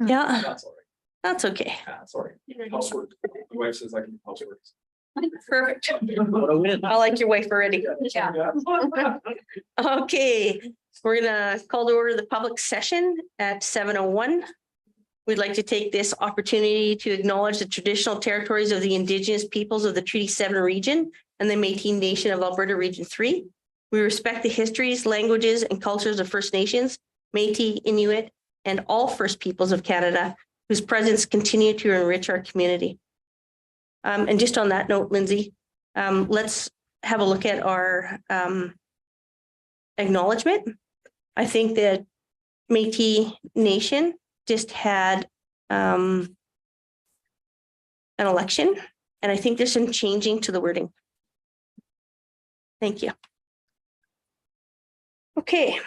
Yeah, That's all right. that's okay. That's all right. Housework. My wife says I can do housework. Perfect. I like your wife already. Yeah. Okay, we're gonna call to order the public session at 7:01. We'd like to take this opportunity to acknowledge the traditional territories of the Indigenous peoples of the Treaty 7 region and the Métis Nation of Alberta Region 3. We respect the histories, languages, and cultures of First Nations, Métis, Inuit, and all First Peoples of Canada, whose presence continue to enrich our community. And just on that note, Lindsay, let's have a look at our acknowledgement. I think that Métis Nation just had an election, and I think there's some changing to the wording. Thank you. Okay,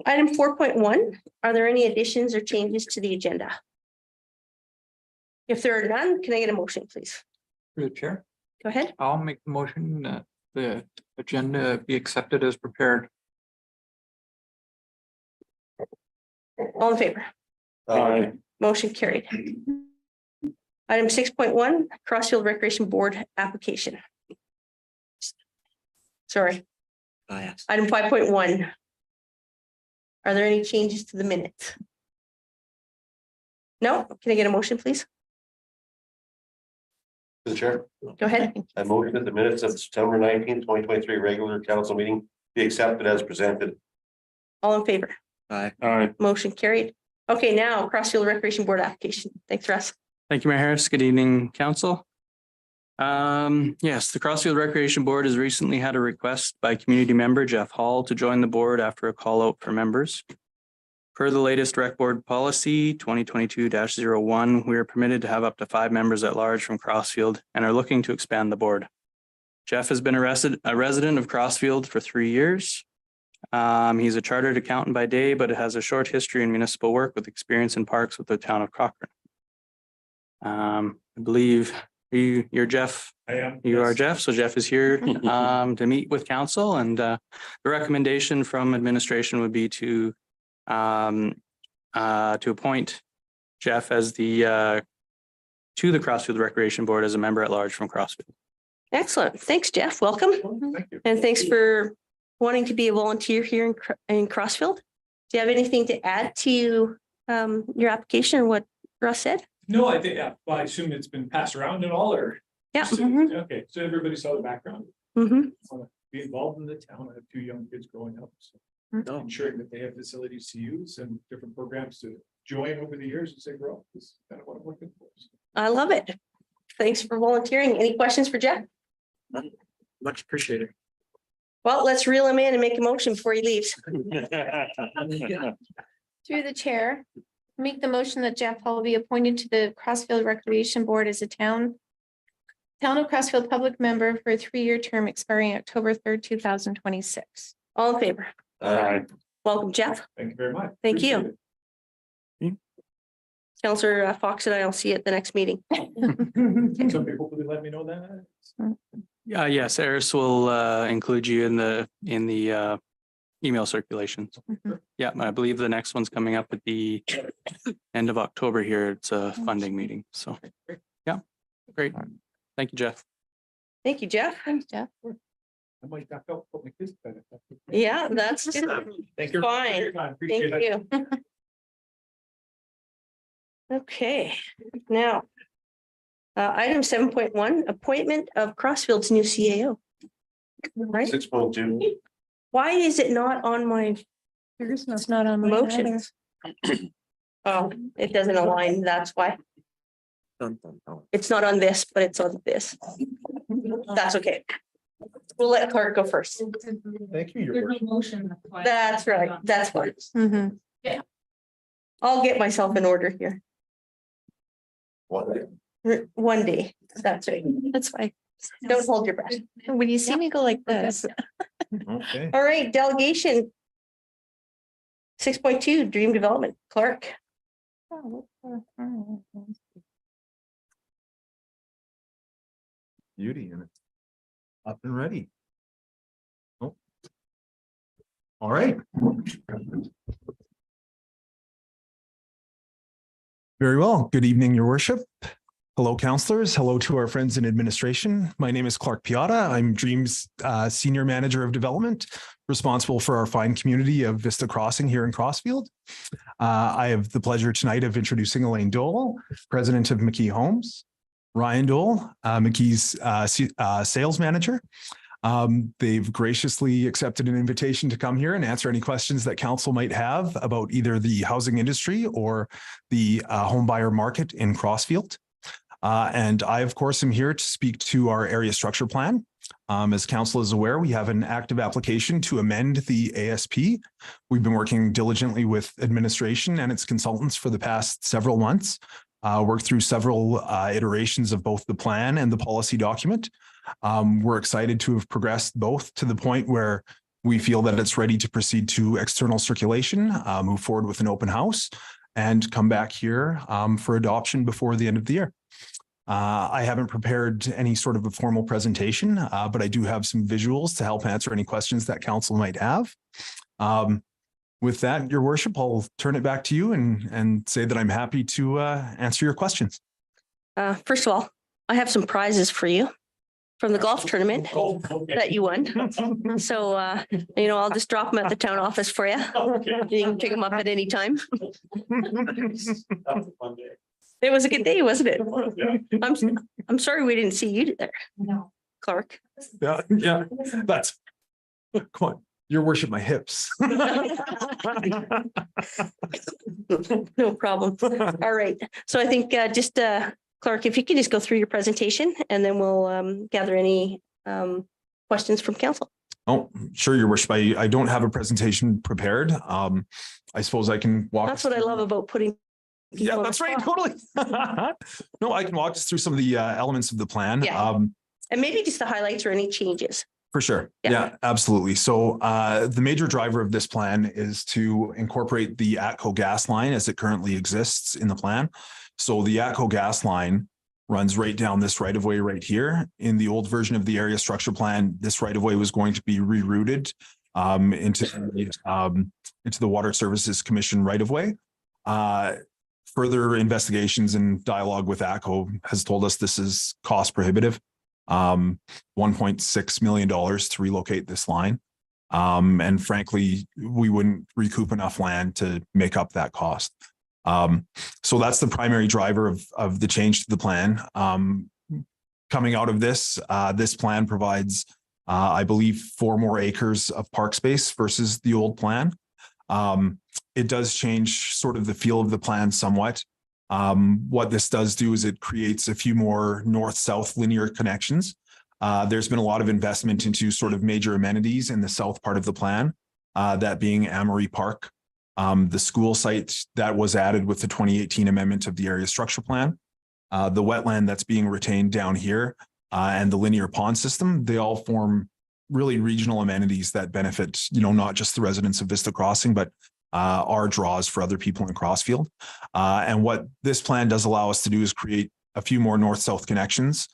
item 4.1. Are there any additions or changes to the agenda? If there are none, can I get a motion, please? Through the chair, Go ahead. I'll make the motion that the agenda be accepted as prepared. All in favor? Aye. Motion carried. Item 6.1, Crossfield Recreation Board application. Sorry. Item 5.1. Are there any changes to the minutes? No? Can I get a motion, please? The chair, Go ahead. I motion that the minutes of September 19th, 2023 regular council meeting be accepted as presented. All in favor? Aye. Motion carried. Okay, now Crossfield Recreation Board application. Thanks, Russ. Thank you, Mayor Harris. Good evening, council. Yes, the Crossfield Recreation Board has recently had a request by community member Jeff Hall to join the board after a call out for members. Per the latest rec board policy 2022-01, we are permitted to have up to 5 members at large from Crossfield and are looking to expand the board. Jeff has been a resident of Crossfield for 3 years. He's a chartered accountant by day, but has a short history in municipal work with experience in parks with the town of Cochrane. I believe you're Jeff. I am. You are Jeff. So Jeff is here to meet with council, and the recommendation from administration would be to appoint Jeff as to the Crossfield Recreation Board as a member at large from Crossfield. Excellent. Thanks, Jeff. Welcome. Thank you. And thanks for wanting to be a volunteer here in Crossfield. Do you have anything to add to your application or what Russ said? No, I think, yeah, well, I assume it's been passed around and all, or? Yeah. Okay, so everybody saw the background. Mhm. I want to be involved in the town. I have 2 young kids growing up, so Mm-hmm. ensuring that they have facilities to use and different programs to join over the years as they grow up is kind of what I'm looking for. So, I love it. Thanks for volunteering. Any questions for Jeff? Much appreciated. Well, let's reel him in and make a motion before he leaves. Through the chair, make the motion that Jeff Hall be appointed to the Crossfield Recreation Board as a town of Crossfield public member for a 3-year term expiring October 3rd, 2026. All in favor? Aye. Welcome, Jeff. Thank you very much. Thank you. Appreciate Councillor Fox and I will see you at the next meeting. it. Somebody hopefully let me know that. Yes, Eris will include you in the email circulations. Mhm. Yeah, I believe the next one's coming up at the end of October here. It's a funding meeting. So, yeah, great. Thank you, Jeff. Thank you, Jeff. Thanks, Jeff. I might back up, put my kids to bed. Yeah, that's just Thank you. fine. Appreciate Thank it. you. Okay, now. Item 7.1, appointment of Crossfield's new CAO. Right? 6.2. Why is it not on my It's not on my motions? Oh, it doesn't align, that's why. It's not on this, but it's on this. That's okay. We'll let Clark go first. Thank you. Your worship. That's right, that's fine. Mhm. I'll get myself in order here. What? One day, that's right. That's fine. Don't hold your breath. When you see me go like this, Okay. All right, delegation. 6.2, dream development, Clark. Beauty in it. Up and ready. Oh. All right. Very well. Good evening, Your Worship. Hello, councillors. Hello to our friends in administration. My name is Clark Piata. I'm Dream's Senior Manager of Development, responsible for our fine community of Vista Crossing here in Crossfield. I have the pleasure tonight of introducing Elaine Dole, President of McKee Homes, Ryan Dole, McKee's Sales Manager. They've graciously accepted an invitation to come here and answer any questions that council might have about either the housing industry or the home buyer market in Crossfield. And I, of course, am here to speak to our area structure plan. As council is aware, we have an active application to amend the ASP. We've been working diligently with administration and its consultants for the past several months, worked through several iterations of both the plan and the policy document. We're excited to have progressed both to the point where we feel that it's ready to proceed to external circulation, move forward with an open house, and come back here for adoption before the end of the year. I haven't prepared any sort of a formal presentation, but I do have some visuals to help answer any questions that council might have. With that, Your Worship, I'll turn it back to you and say that I'm happy to answer your questions. First of all, I have some prizes for you from the golf tournament that you won. So, I'll just drop them at the town office for you. You can pick them up at any time. It was a good day, wasn't it? I'm sorry we didn't see you there. No. Clark. Yeah, that's, come on, Your Worship, my hips. No problem. All right. So I think Clark, if you could just go through your presentation and then we'll gather any questions from council. Oh, sure, Your Worship. I don't have a presentation prepared. I suppose I can walk. That's what I love about putting. Yeah, that's right. Totally. No, I can walk us through some of the elements of the plan. Yeah. And maybe just the highlights or any changes. For sure. Yeah. Yeah, absolutely. So the major driver of this plan is to incorporate the ATCO gas line as it currently exists in the plan. So the ATCO gas line runs right down this right of way right here. In the old version of the area structure plan, this right of way was going to be rerouted into the Water Services Commission right of way. Further investigations and dialogue with ATCO has told us this is cost prohibitive. $1.6 million to relocate this line. And frankly, we wouldn't recoup enough land to make up that cost. So that's the primary driver of the change to the plan. Coming out of this, this plan provides, I believe, 4 more acres of park space versus the old plan. It does change sort of the feel of the plan somewhat. What this does do is it creates a few more north-south linear connections. There's been a lot of investment into sort of major amenities in the south part of the plan, that being Amory Park, the school site that was added with the 2018 amendment of the area structure plan, the wetland that's being retained down here, and the linear pond system. They all form really regional amenities that benefit, not just the residents of Vista Crossing, but are draws for other people in Crossfield. And what this plan does allow us to do is create a few more north-south connections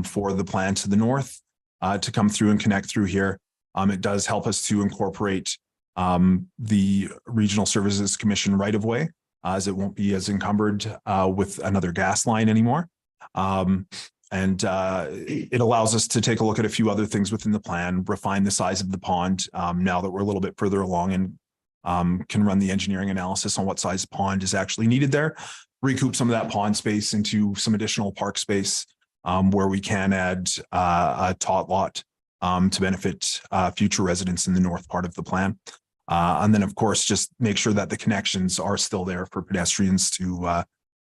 for the plan to the north to come through and connect through here. It does help us to incorporate the Regional Services Commission right-of-way, as it won't be as encumbered with another gas line anymore. And it allows us to take a look at a few other things within the plan, refine the size of the pond now that we're a little bit further along and can run the engineering analysis on what size pond is actually needed there, recoup some of that pond space into some additional park space where we can add a tot lot to benefit future residents in the north part of the plan. And then, of course, just make sure that the connections are still there for pedestrians to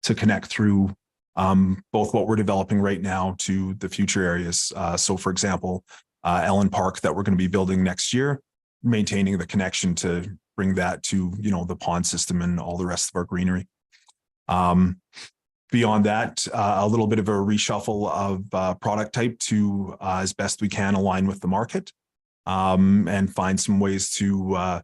connect through both what we're developing right now to the future areas. So, for example, Ellen Park that we're going to be building next year, maintaining the connection to bring that to, the pond system and all the rest of our greenery. Beyond that, a little bit of a reshuffle of product type to, as best we can, align with the market and find some ways to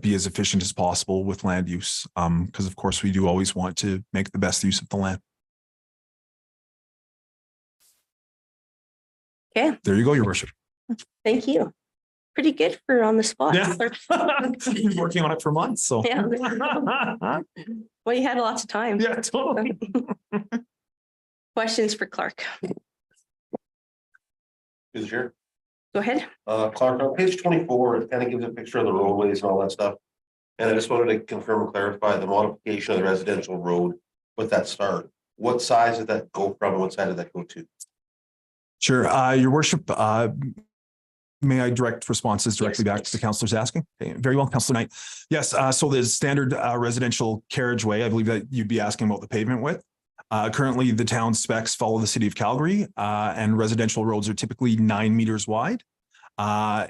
be as efficient as possible with land use. Because, of course, we do always want to make the best use of the land. Okay. There you go, Your Worship. Thank you. Pretty good for on the spot. Yeah. Been working on it for months, so. Yeah. Well, you had lots of time. Yeah, totally. Questions for Clark? Is your, Go ahead. Clark, on page 24, it kind of gives a picture of the roadways and all that stuff. And I just wanted to confirm and clarify the modification of the residential road with that start. What size did that go from? What side did that go to? Sure, your worship, may I direct responses directly Yes, back to the please. councillors asking? Okay, very well, Councillor Knight. Yes, so the standard residential carriageway, I believe that you'd be asking about the pavement width. Currently, the town specs follow the city of Calgary, and residential roads are typically 9 meters wide.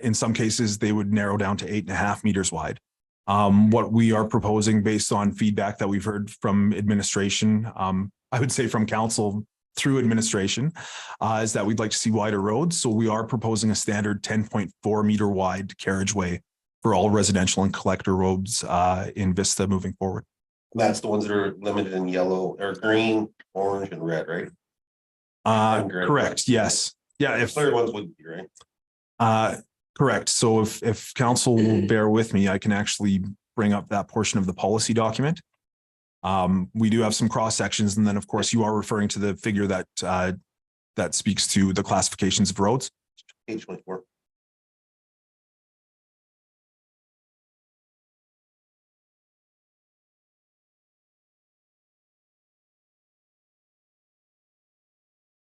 In some cases, they would narrow down to 8.5 meters wide. What we are proposing based on feedback that we've heard from administration, I would say from council through administration, is that we'd like to see wider roads. So we are proposing a standard 10.4 meter wide carriageway for all residential and collector roads in Vista moving forward. That's the ones that are limited in yellow or green, orange and red, right? Correct, yes. Yeah, if Clear ones would be, right? correct. So if council will bear with me, I can actually bring up that portion of the policy document. We do have some cross sections, and then of course you are referring to the figure that that speaks to the classifications of roads. Page 24.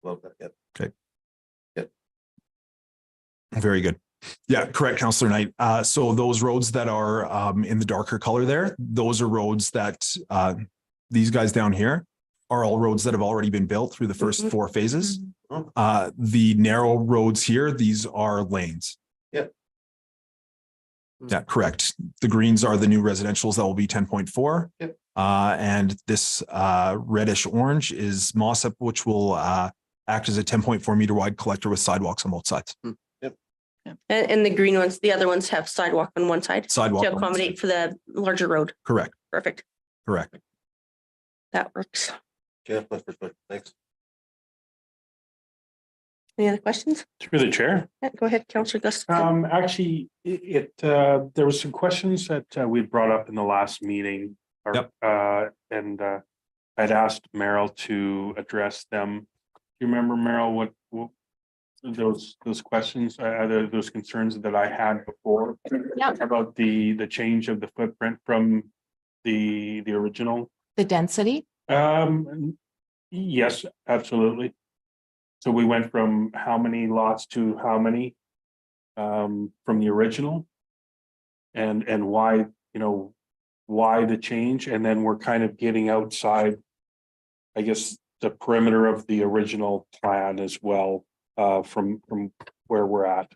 Love that, yep. Very good. Yeah, correct, Councillor Knight. So those roads that are in the darker color there, those are roads that these guys down here are all roads that have already been built through the first 4 phases. The narrow roads here, these are lanes. Yep. Yeah, correct. The greens are the new residentials that will be 10.4. Yep. And this reddish orange is Mossop, which will act as a 10.4 meter wide collector with sidewalks on both sides. And the green ones, the other ones have sidewalk on one side Sidewalk. to on one side. accommodate for the larger road. Correct, Perfect. correct. That works. Jeff, my first question, thanks. Any other questions? Through the chair. Yeah, go ahead, Councillor Gustafson. Actually, there was some questions that we brought up in the last meeting. Yep. And I'd asked Meryl to address them. Do you remember, Meryl, what those questions, those concerns that I had before? Yeah. About the change of the footprint from the original? The density? Yes, absolutely. So we went from how many lots to how many from the original? And why, why the change? And then we're kind of getting outside, I guess, the perimeter of the original plan as well, from where we're at.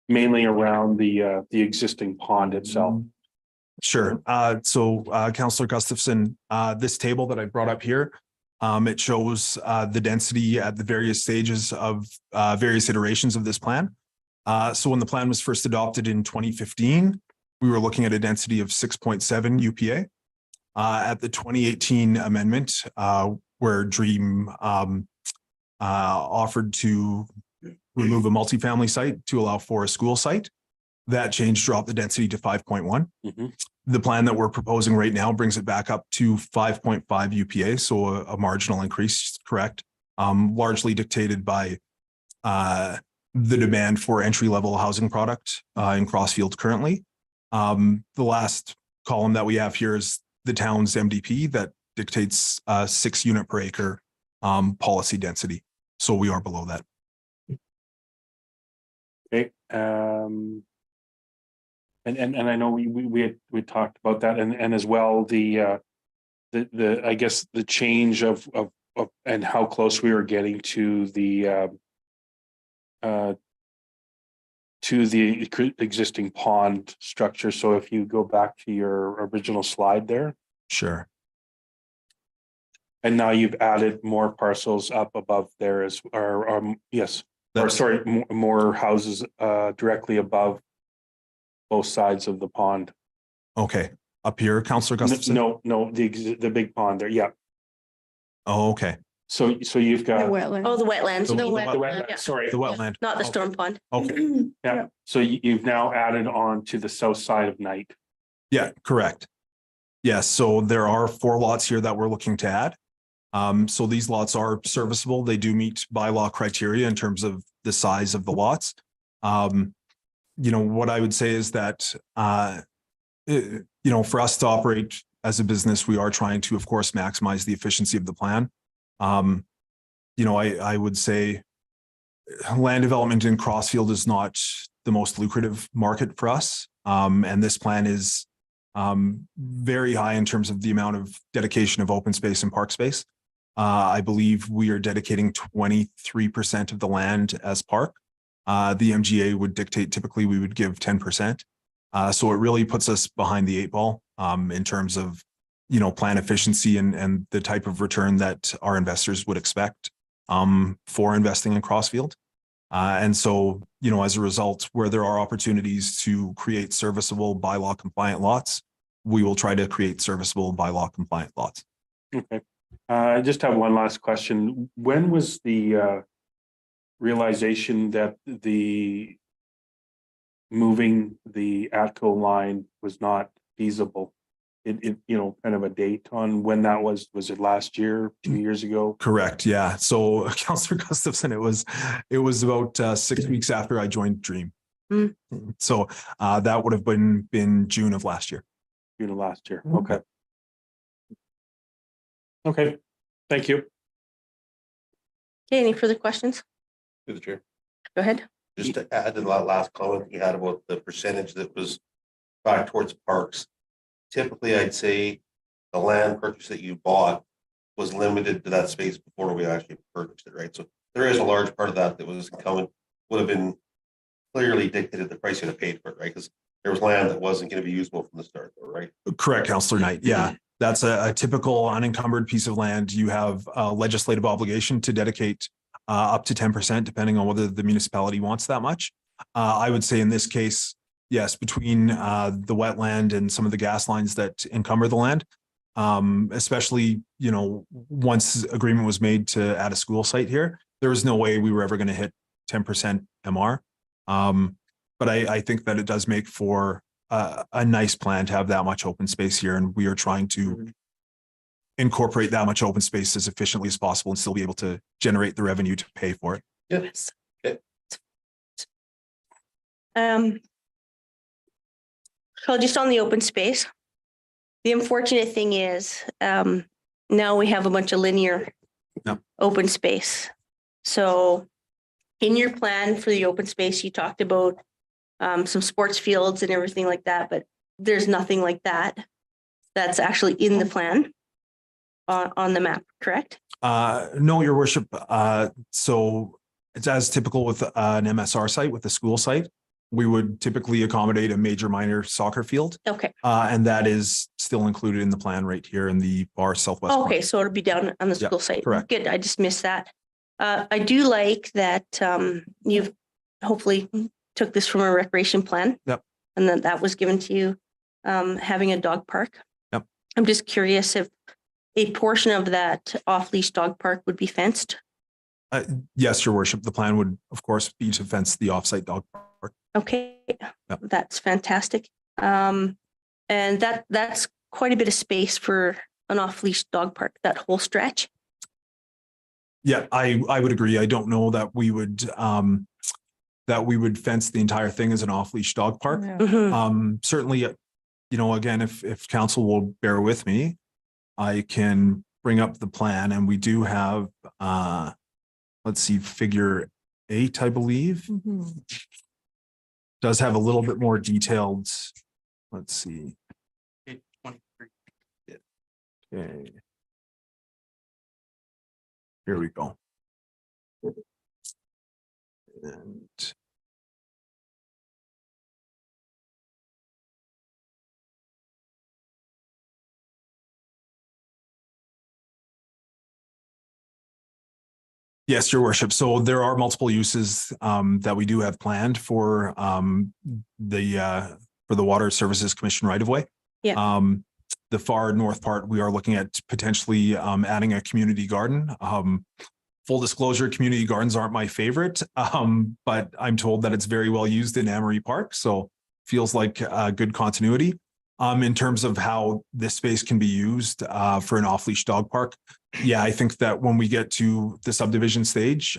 Mainly around the existing pond itself. Sure. So Councillor Gustafson, this table that I brought up here, it shows the density at the various stages of various iterations of this plan. So when the plan was first adopted in 2015, we were looking at a density of 6.7 UPA. At the 2018 amendment, where Dream offered to remove a multifamily site to allow for a school site, that change dropped the density to 5.1. Mhm. The plan that we're proposing right now brings it back up to 5.5 UPA, so a marginal increase, correct? Largely dictated by the demand for entry-level housing product in Crossfield currently. The last column that we have here is the town's MDP that dictates 6 unit per acre policy density. So we are below that. Okay, and I know we talked about that, and as well the I guess the change of and how close we were getting to the existing pond structure. So if you go back to your original slide there, Sure. and now you've added more parcels up above there as, or yes, or That's sorry, more houses directly above both sides of the pond. okay. Up here, Councillor Gustafson? No, the big pond there, yeah. Oh, okay. So you've The got. wetland. Oh, the wetlands. The you mean. wet- The wetland. wetland, sorry. The wetland. Not the Okay. storm pond. Okay, Yeah, so you've now added on to the south side of Knight. yeah, correct. Yes, so there are 4 lots here that we're looking to add. So these lots are serviceable. They do meet bylaw criteria in terms of the size of the lots. What I would say is that, for us to operate as a business, we are trying to, of course, maximize the efficiency of the plan. I would say land development in Crossfield is not the most lucrative market for us. And this plan is very high in terms of the amount of dedication of open space and park space. I believe we are dedicating 23% of the land as park. The MGA would dictate typically we would give 10%. So it really puts us behind the 8 ball in terms of, plan efficiency and the type of return that our investors would expect for investing in Crossfield. And so, as a result, where there are opportunities to create serviceable bylaw compliant lots, we will try to create serviceable bylaw compliant lots. Okay. I just have one last question. When was the realization that the moving the ATCO line was not feasible? It kind of a date on when that was it last year, 2 years ago? Correct. Yeah. So Councillor Gustafson, it was about 6 weeks after I joined Dream. Mm. So that would have been June of last year. June of last year. Okay. Okay, thank you. Okay, any further questions? Through the chair. Go ahead. Just to add to that last comment you had about the percentage that was back towards parks. Typically, I'd say the land purchase that you bought was limited to that space before we actually purchased it, right? So there is a large part of that was coming, would have been clearly dictated the price you'd have paid for it, right? Because there was land that wasn't going to be usable from the start, though, right? Correct, Councillor Knight. Yeah, that's a typical unencumbered piece of land. You have a legislative obligation to dedicate up to 10%, depending on whether the municipality wants that much. I would say in this case, yes, between the wetland and some of the gas lines that encumber the land, especially, once agreement was made to add a school site here, there was no way we were ever going to hit 10% MR. But I think that it does make for a nice plan to have that much open space here. And we are trying to incorporate that much open space as efficiently as possible and still be able to generate the revenue to pay for it. Yes. So just on the open space, the unfortunate thing is, now we have a bunch of linear Yep. open space. So in your plan for the open space, you talked about some sports fields and everything like that, but there's nothing like that that's actually in the plan on the map, correct? No, Your Worship. So it's as typical with an MSR site, with a school site. We would typically accommodate a major minor soccer field. Okay, And that is still included in the plan right here in the far southwest. corner. okay, so it'll be down on the Yeah, school site. correct. Good, I just missed that. I do like that you've hopefully took this from a recreation plan. Yep. And then that was given to you, having a dog park. Yep. I'm just curious if a portion of that off-leash dog park would be fenced. Yes, Your Worship. The plan would, of course, be to fence the offsite dog park. Okay, Yep. that's fantastic. And that's quite a bit of space for an off-leash dog park, that whole stretch. Yeah, I would agree. I don't know that we would fence the entire thing as an off-leash dog park. Yeah. Mhm. Certainly, again, if council will bear with me, I can bring up the plan, and we do have, let's see, figure 8, I believe. Does have a little bit more detailed, let's see. Okay. Here we go. And yes, Your Worship. So there are multiple uses that we do have planned for the Water Services Commission right of way. Yeah. the far north part, we are looking at potentially adding a community garden. Full disclosure, community gardens aren't my favorite, but I'm told that it's very well used in Amory Park, so feels like good continuity. In terms of how this space can be used for an off-leash dog park, yeah, I think that when we get to the subdivision stage,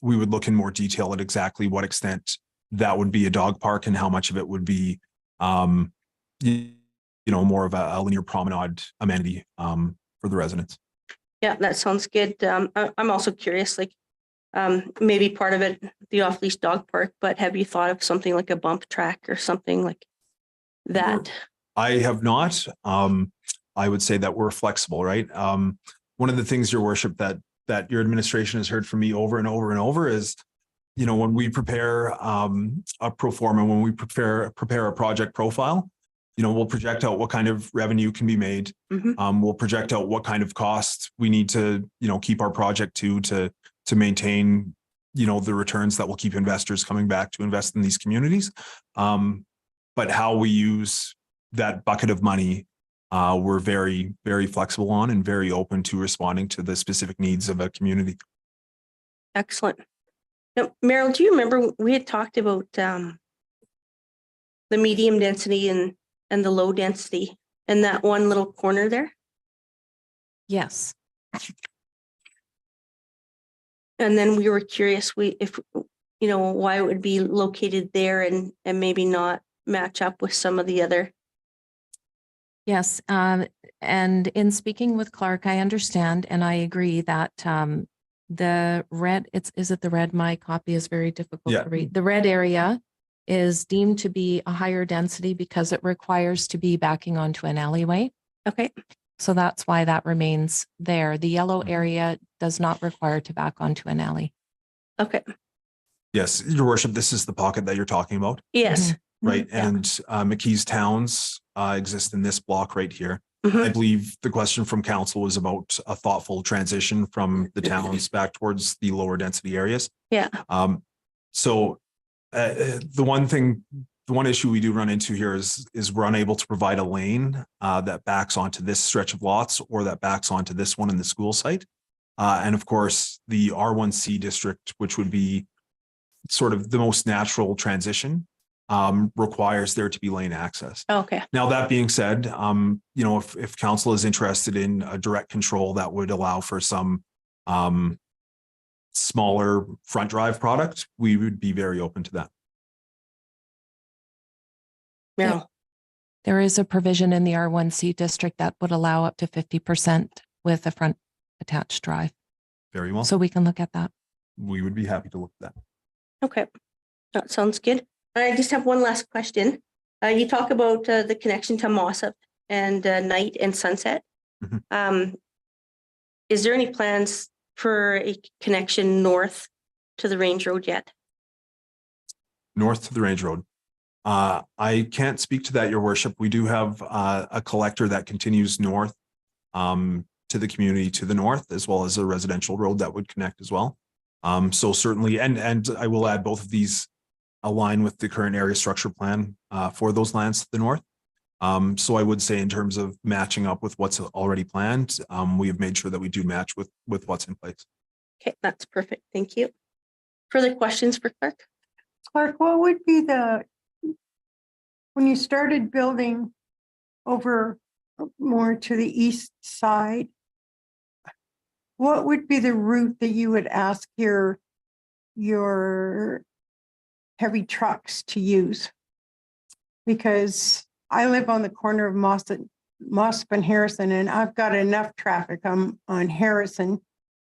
we would look in more detail at exactly what extent that would be a dog park and how much of it would be, more of a linear promenade amenity for the residents. Yeah, that sounds good. I'm also curious, like, maybe part of it, the off-leash dog park, but have you thought of something like a bump track or something like that? I have not. I would say that we're flexible, right? One of the things, your worship, that your administration has heard from me over and over and over is, when we prepare a pro forma, when we prepare a project profile, we'll project out what kind of revenue can be made. Mhm. We'll project out what kind of costs we need to, keep our project to maintain, the returns that will keep investors coming back to invest in these communities. But how we use that bucket of money, we're very, very flexible on and very open to responding to the specific needs of a community. Excellent. Now, Meryl, do you remember we had talked about the medium density and the low density in that one little corner there? Yes. And then we were curious why it would be located there and maybe not match up with some of the other. Yes. And in speaking with Clark, I understand and I agree that the red, is it the red? My copy is very difficult Yeah. to read. The red area is deemed to be a higher density because it requires to be backing onto an alleyway. Okay. So that's why that remains there. The yellow area does not require to back onto an alley. Okay. Yes, your worship, this is the pocket that you're talking about, Yes. right? Yeah. And McKee's Towns exist in this block right here. Mhm. I believe the question from council was about a thoughtful transition from the towns back towards the lower density areas. Yeah. So the one issue we do run into here is we're unable to provide a lane that backs onto this stretch of lots or that backs onto this one in the school site. And of course, the R1C district, which would be sort of the most natural transition, requires there to be lane access. Okay. Now, that being said, if council is interested in a direct control that would allow for some smaller front drive product, we would be very open to that. Meryl. There is a provision in the R1C district that would allow up to 50% with a front attached drive. Very well. So we can look at that. We would be happy to look at that. Okay. That sounds good. I just have one last question. You talk about the connection to Mossop and Night and Sunset. Mhm. Is there any plans for a connection north to the Range Road yet? North to the Range Road. I can't speak to that, your worship. We do have a collector that continues north to the community to the north, as well as a residential road that would connect as well. So certainly, and I will add, both of these align with the current area structure plan for those lands to the north. So I would say, in terms of matching up with what's already planned, we have made sure that we do match with what's in place. Okay, that's perfect. Thank you. Further questions for Clark? Clark, what would be when you started building over more to the east side, what would be the route that you would ask your heavy trucks to use? Because I live on the corner of Mossop and Harrison, and I've got enough traffic on Harrison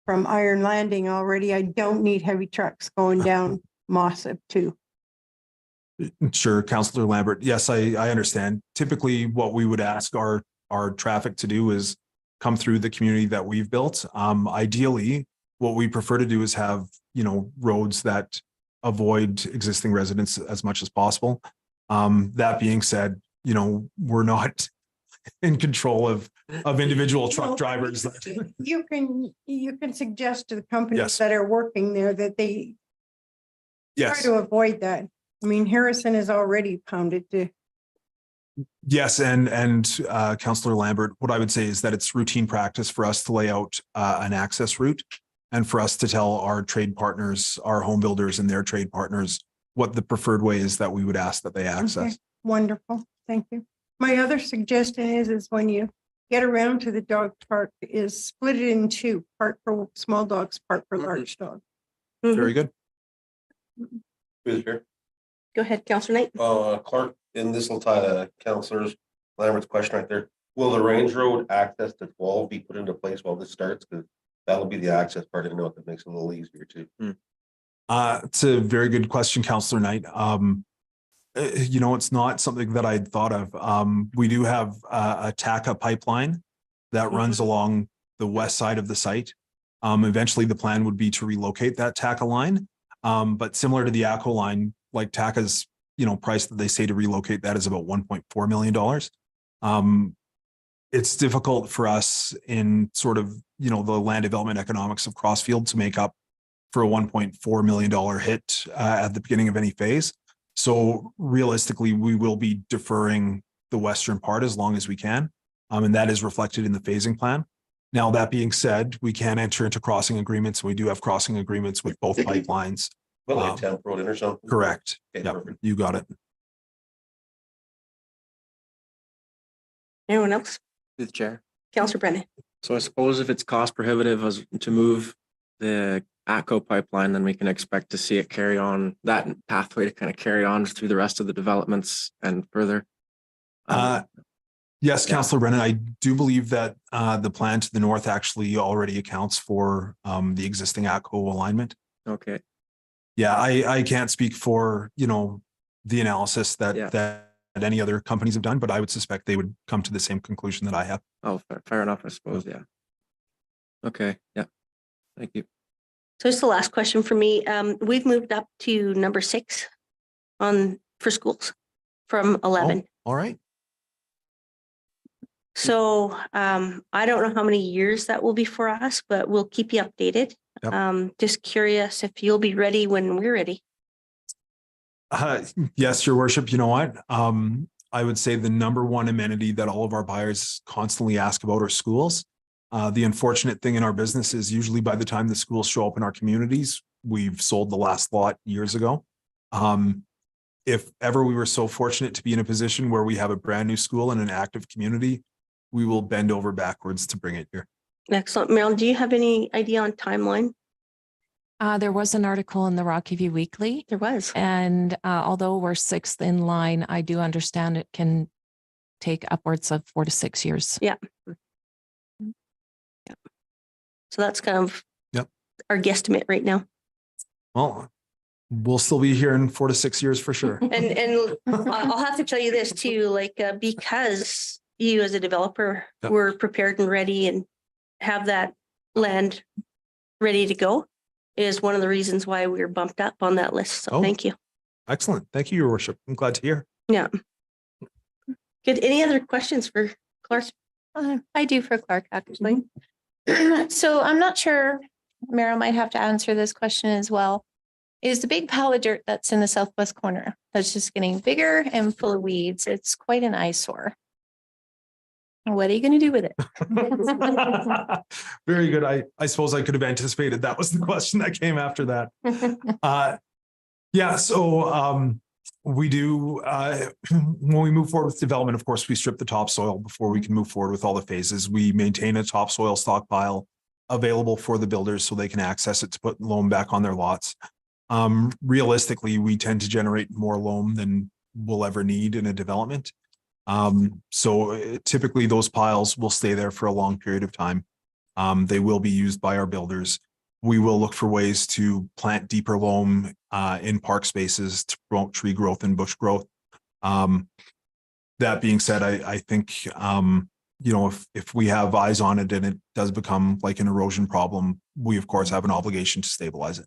from Iron Landing already. I don't need heavy trucks going down Mossop too. Sure, Councillor Lambert. Yes, I understand. Typically, what we would ask our traffic to do is come through the community that we've built. Ideally, what we prefer to do is have, roads that avoid existing residents as much as possible. That being said, we're not in control of individual truck drivers. You can suggest to the companies Yes. that are working there that they try Yes, to avoid that. I mean, Harrison is already pounded to Yes, and Councillor Lambert, what I would say is that it's routine practice for us to lay out an access route and for us to tell our trade partners, our home builders and their trade partners what the preferred way is that we would ask that they access. Okay, wonderful. Thank you. My other suggestion is when you get around to the dog park is split it in two, part for small dogs, part for large dogs. Very good. Through the chair. Go ahead, Councillor Knight. Clark, in this will tie to Councillors Lambert's question right there. Will the range road access to 12 be put into place while this starts? Because that'll be the access part. I know if it makes it a little easier too. It's a very good question, Councillor Knight. You know, it's not something that I'd thought of. We do have a TACA pipeline that runs along the west side of the site. Eventually, the plan would be to relocate that TACA line. But similar to the ACO line, like TACA's, you know, price that they say to relocate that is about $1.4 million. It's difficult for us in sort of, you know, the land development economics of Crossfield to make up for a $1.4 million hit at the beginning of any phase. So realistically, we will be deferring the western part as long as we can. And that is reflected in the phasing plan. Now, that being said, we can enter into crossing agreements. We do have crossing agreements with both pipelines. But like Town Road in or something? Correct. Okay, Yeah, perfect. you got it. Anyone else? Through the chair. Councillor Brennan. So I suppose if it's cost prohibitive as to move the ACO pipeline, then we can expect to see it carry on, that pathway to kind of carry on through the rest of the developments and further. Yes, Councillor Brennan, I do believe that the plan to the north actually already accounts for the existing ACO alignment. Okay, Yeah, I can't speak for, you know, the analysis that Yeah. that any other companies have done, but I would suspect they would come to the same conclusion that I have. oh, fair enough, I suppose, yeah. Okay, yeah, thank you. So it's the last question for me. We've moved up to number 6 for schools from 11. Oh, all right. So I don't know how many years that will be for us, but we'll keep you updated. Yep. Just curious if you'll be ready when we're ready. Yes, Your Worship, you know what? I would say the number one amenity that all of our buyers constantly ask about are schools. The unfortunate thing in our business is usually by the time the schools show up in our communities, we've sold the last lot years ago. If ever we were so fortunate to be in a position where we have a brand new school and an active community, we will bend over backwards to bring it here. Excellent. Meryl, do you have any idea on timeline? There was an article in the Rocky View Weekly, There was. and although we're 6th in line, I do understand it can take upwards of 4 to 6 years. So that's kind of Yep. our guesstimate right now. Well, we'll still be here in 4 to 6 years for sure. And I'll have to tell you this too, like, because you as a developer Yep. were prepared and ready and have that land ready to go is one of the reasons why we were bumped up on that list. So Oh. thank you. Excellent. Thank you, Your Worship. I'm glad to hear. Yeah. Good. Any other questions for Clark? I do for Clark, actually. So I'm not sure, Meryl might have to answer this question as well. Is the big pile of dirt that's in the southwest corner, that's just getting bigger and full of weeds, it's quite an eyesore. What are you going to do with it? Very good. I suppose I could have anticipated that was the question that came after that. Yeah, so we do, when we move forward with development, of course, we strip the topsoil before we can move forward with all the phases. We maintain a topsoil stockpile available for the builders so they can access it to put loam back on their lots. Realistically, we tend to generate more loam than we'll ever need in a development. So typically those piles will stay there for a long period of time. They will be used by our builders. We will look for ways to plant deeper loam in park spaces to promote tree growth and bush growth. That being said, I think, you know, if we have eyes on it and it does become like an erosion problem, we of course have an obligation to stabilize it.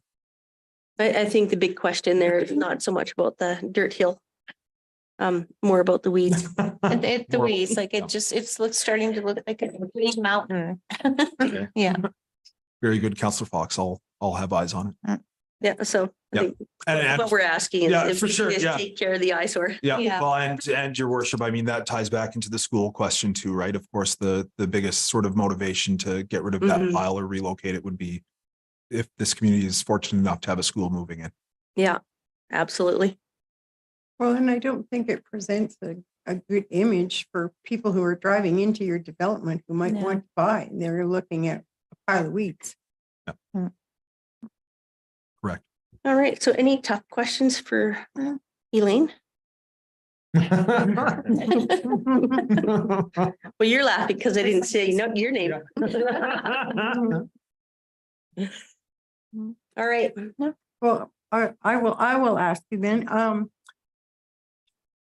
I think the big question there is not so much about the dirt hill. More about the weeds. The More- weeds, like it's starting to look like a big mountain. Yeah. Very good, Councillor Fox. I'll have eyes on it. Yeah, so I Yep. think And, what we're asking is yeah, if for we sure, can yeah. just take care of the eyesore. yeah, Yeah. well, and your worship, I mean, that ties back into the school question too, right? Of course, the biggest sort of motivation to get rid of that Mhm. pile or relocate it would be if this community is fortunate enough to have a school moving in. Yeah, absolutely. Well, and I don't think it presents a good image for people who are driving into your development who might No. want to buy. They're looking at a pile of weeds. Correct. All right. So any tough questions for Elaine? Well, you're laughing because I didn't say your name. All right. Well, I will ask you then.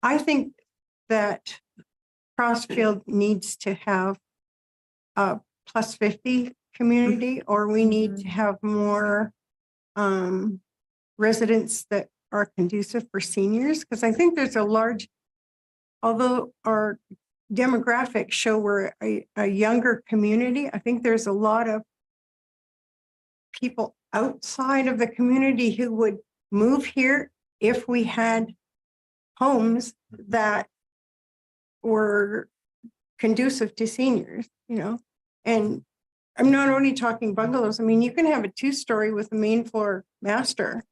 I think that Crossfield needs to have a plus 50 community, or we need to have more residents that are conducive for seniors, because I think there's a large, although our demographics show we're a younger community, I think there's a lot of people outside of the community who would move here if we had homes that were conducive to seniors, you know? And I'm not only talking bungalows. I mean, you can have a 2-story with a main floor master.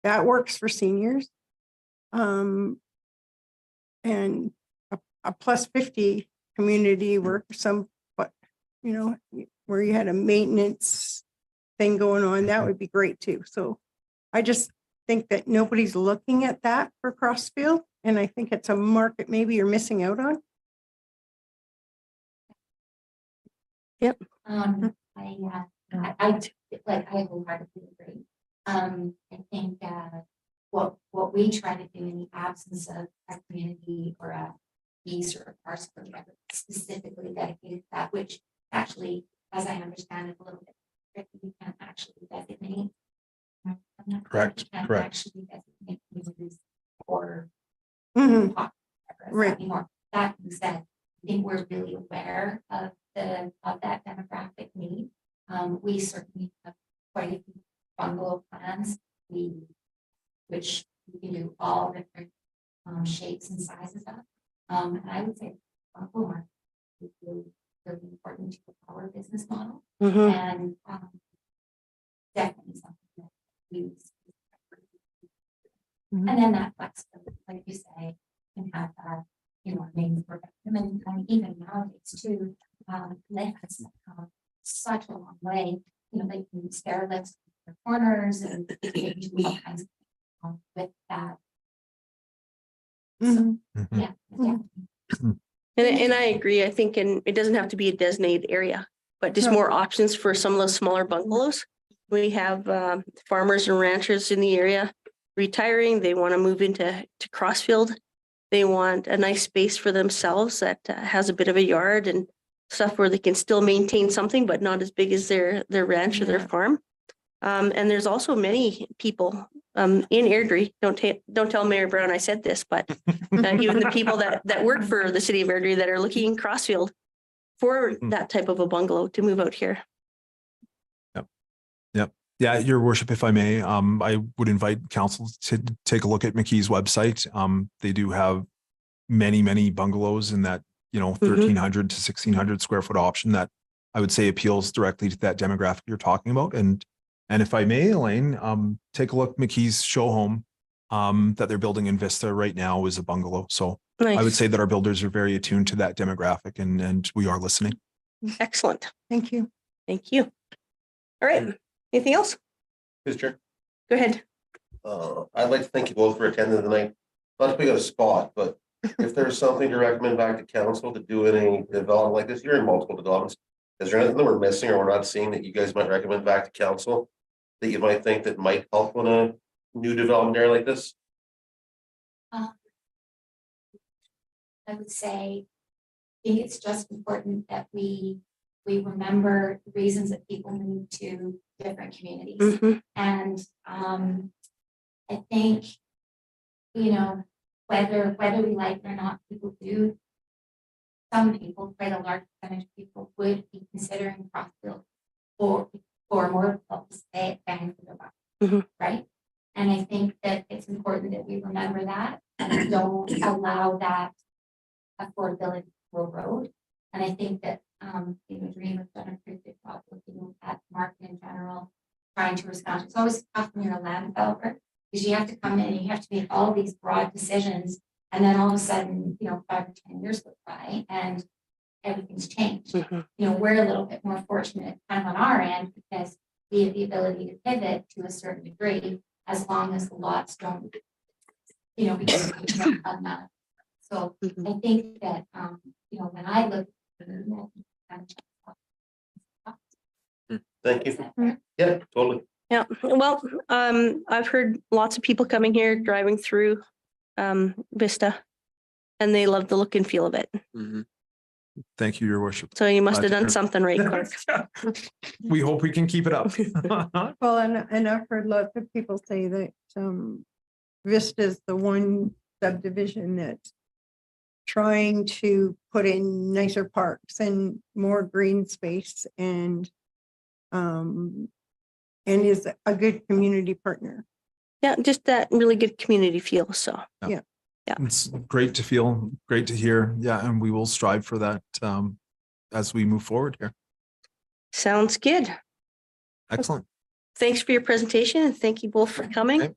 That works for seniors. And a plus 50 community where you know, where you had a maintenance thing going on, that would be great too. So I just think that nobody's looking at that for Crossfield. And I think it's a market maybe you're missing out on. I wholeheartedly agree. I think, what we try to do in the absence of a community or a piece or a parcel or whatever specifically dedicated to that, which actually, as I understand it a little bit, tricky, you can't actually designate. Correct, You can't correct. actually designate communities or Mhm. whatever Right. anymore. That being said, I think we're really aware of that demographic need. We certainly have quite a few bungalow plans, which we can do all different shapes and sizes of. And I would say bungalow market is really, really important to our business model, Mhm. and definitely something that we. Mhm. And then that flexibility, like you say, can have that, main for them, and even nowadays too, they have come such a long way, they can stair lifts in the corners and they can do all kinds of things with that. Mhm. Mhm. Yeah, yeah. And I agree. I think, and it doesn't have to be a designated area, but just No. more options for some of those smaller bungalows. We have farmers and ranchers in the area retiring. They want to move into Crossfield. They want a nice space for themselves that has a bit of a yard and stuff where they can still maintain something, but not as big as their ranch or their Yeah. farm. And there's also many people in Airdrie. Don't tell Mayor Brown I said this, but even the people that work for the city of Airdrie that are looking in Crossfield for that type of a bungalow to move out here. Yeah, your worship, if I may, I would invite council to take a look at McKee's website. They do have many bungalows in that, 1,300 to 1,600 square foot option that I would say appeals directly to that demographic you're talking about. And if I may, Elaine, take a look, McKee's show home that they're building in Vista right now is a bungalow. So I would Nice. say that our builders are very attuned to that demographic and we are listening. Excellent. Thank you. Thank you. All right. Anything else? Mr. Chair, Go ahead. I'd like to thank you both for attending tonight. Not to pick a spot, but if there's something to recommend back to council to do any development like this, you're in multiple developments. Is there anything that we're missing or we're not seeing that you guys might recommend back to council that you might think that might help on a new development area like this? I would say, I think it's just important that we remember the reasons that people move to different communities. Mhm. And I think, whether we like it or not, some people, quite a large percentage of people would be considering Crossfield for more of a bang for the buck. Mhm. right? And I think that it's important that we remember that and don't allow that affordability to erode. And I think that, Dream has done a pretty good job looking at the market in general, trying to respond. It's always tough when you're a land developer, because you have to come in and you have to make all these broad decisions. And then all of a sudden, 5 or 10 years go by and everything's changed. Mhm. We're a little bit more fortunate kind of on our end because we have the ability to pivot to a certain degree as long as the lots don't, become unknown. So Mhm. I think that, when I look. Thank you. Yeah, totally. Yeah, well, I've heard lots of people coming here, driving through Vista, and they love the look and feel of it. Thank you, your worship. So you must Glad have to done hear. something right, Clark. We hope we can keep it up. Well, and I've heard lots of people say that Vista is the one subdivision that's trying to put in nicer parks and more green space and is a good community partner. Yeah, just that really good community feel. So It's great to feel, great to hear. Yeah, and we will strive for that as we move forward here. sounds good. Excellent. Thanks for your presentation and thank you both for coming. Okay.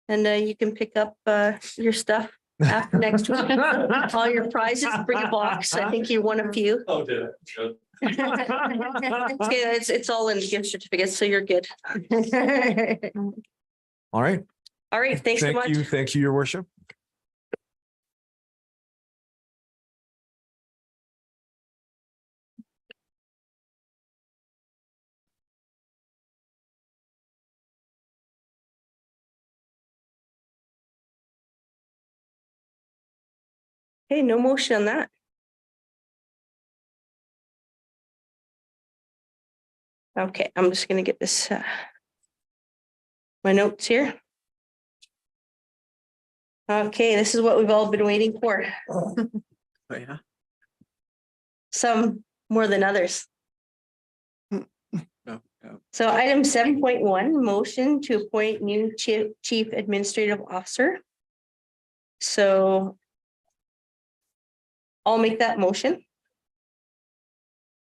And you can pick up your stuff after next week. All your prizes, bring a box. I think you won a few. Oh, did Yeah, it's all in gift certificates, so you're good. All right. All right, thanks so much. Thank you, your worship. Hey, no motion on that. Okay, I'm just gonna get this, my notes here. Okay, this is what we've all been waiting for. Oh, yeah. Some more than others. No, no. So item 7.1, motion to appoint new chief administrative officer. So I'll make that motion.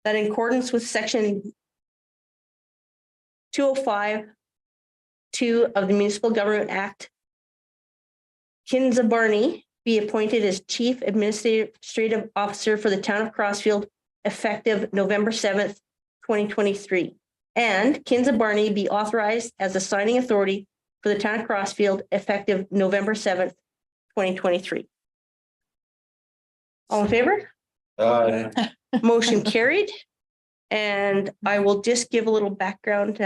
That in accordance with section 205(2) of the Municipal Government Act, Kinza Barney be appointed as Chief Administrative Officer for the town of Crossfield effective November 7th, 2023. And Kinza Barney be authorized as the signing authority for the town of Crossfield effective November 7th, 2023. All in favor? Motion carried. And I will just give a little background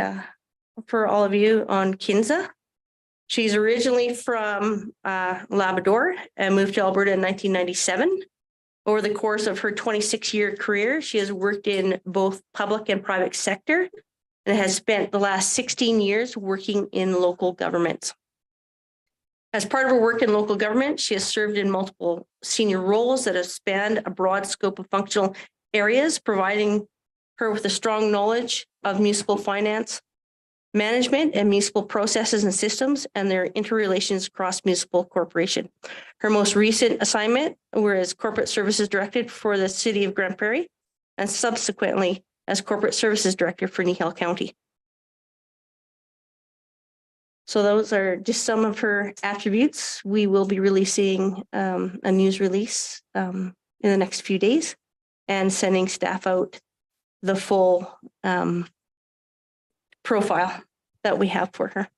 for all of you on Kinza. She's originally from Labrador and moved to Alberta in 1997. Over the course of her 26-year career, she has worked in both public and private sector and has spent the last 16 years working in local governments. As part of her work in local government, she has served in multiple senior roles that have spanned a broad scope of functional areas, providing her with a strong knowledge of municipal finance, management and municipal processes and systems and their interrelations across municipal corporation. Her most recent assignment were as corporate services director for the city of Grand Prairie and subsequently as corporate services director for Nihil County. So those are just some of her attributes. We will be releasing a news release in the next few days and sending staff out the full profile that we have for her.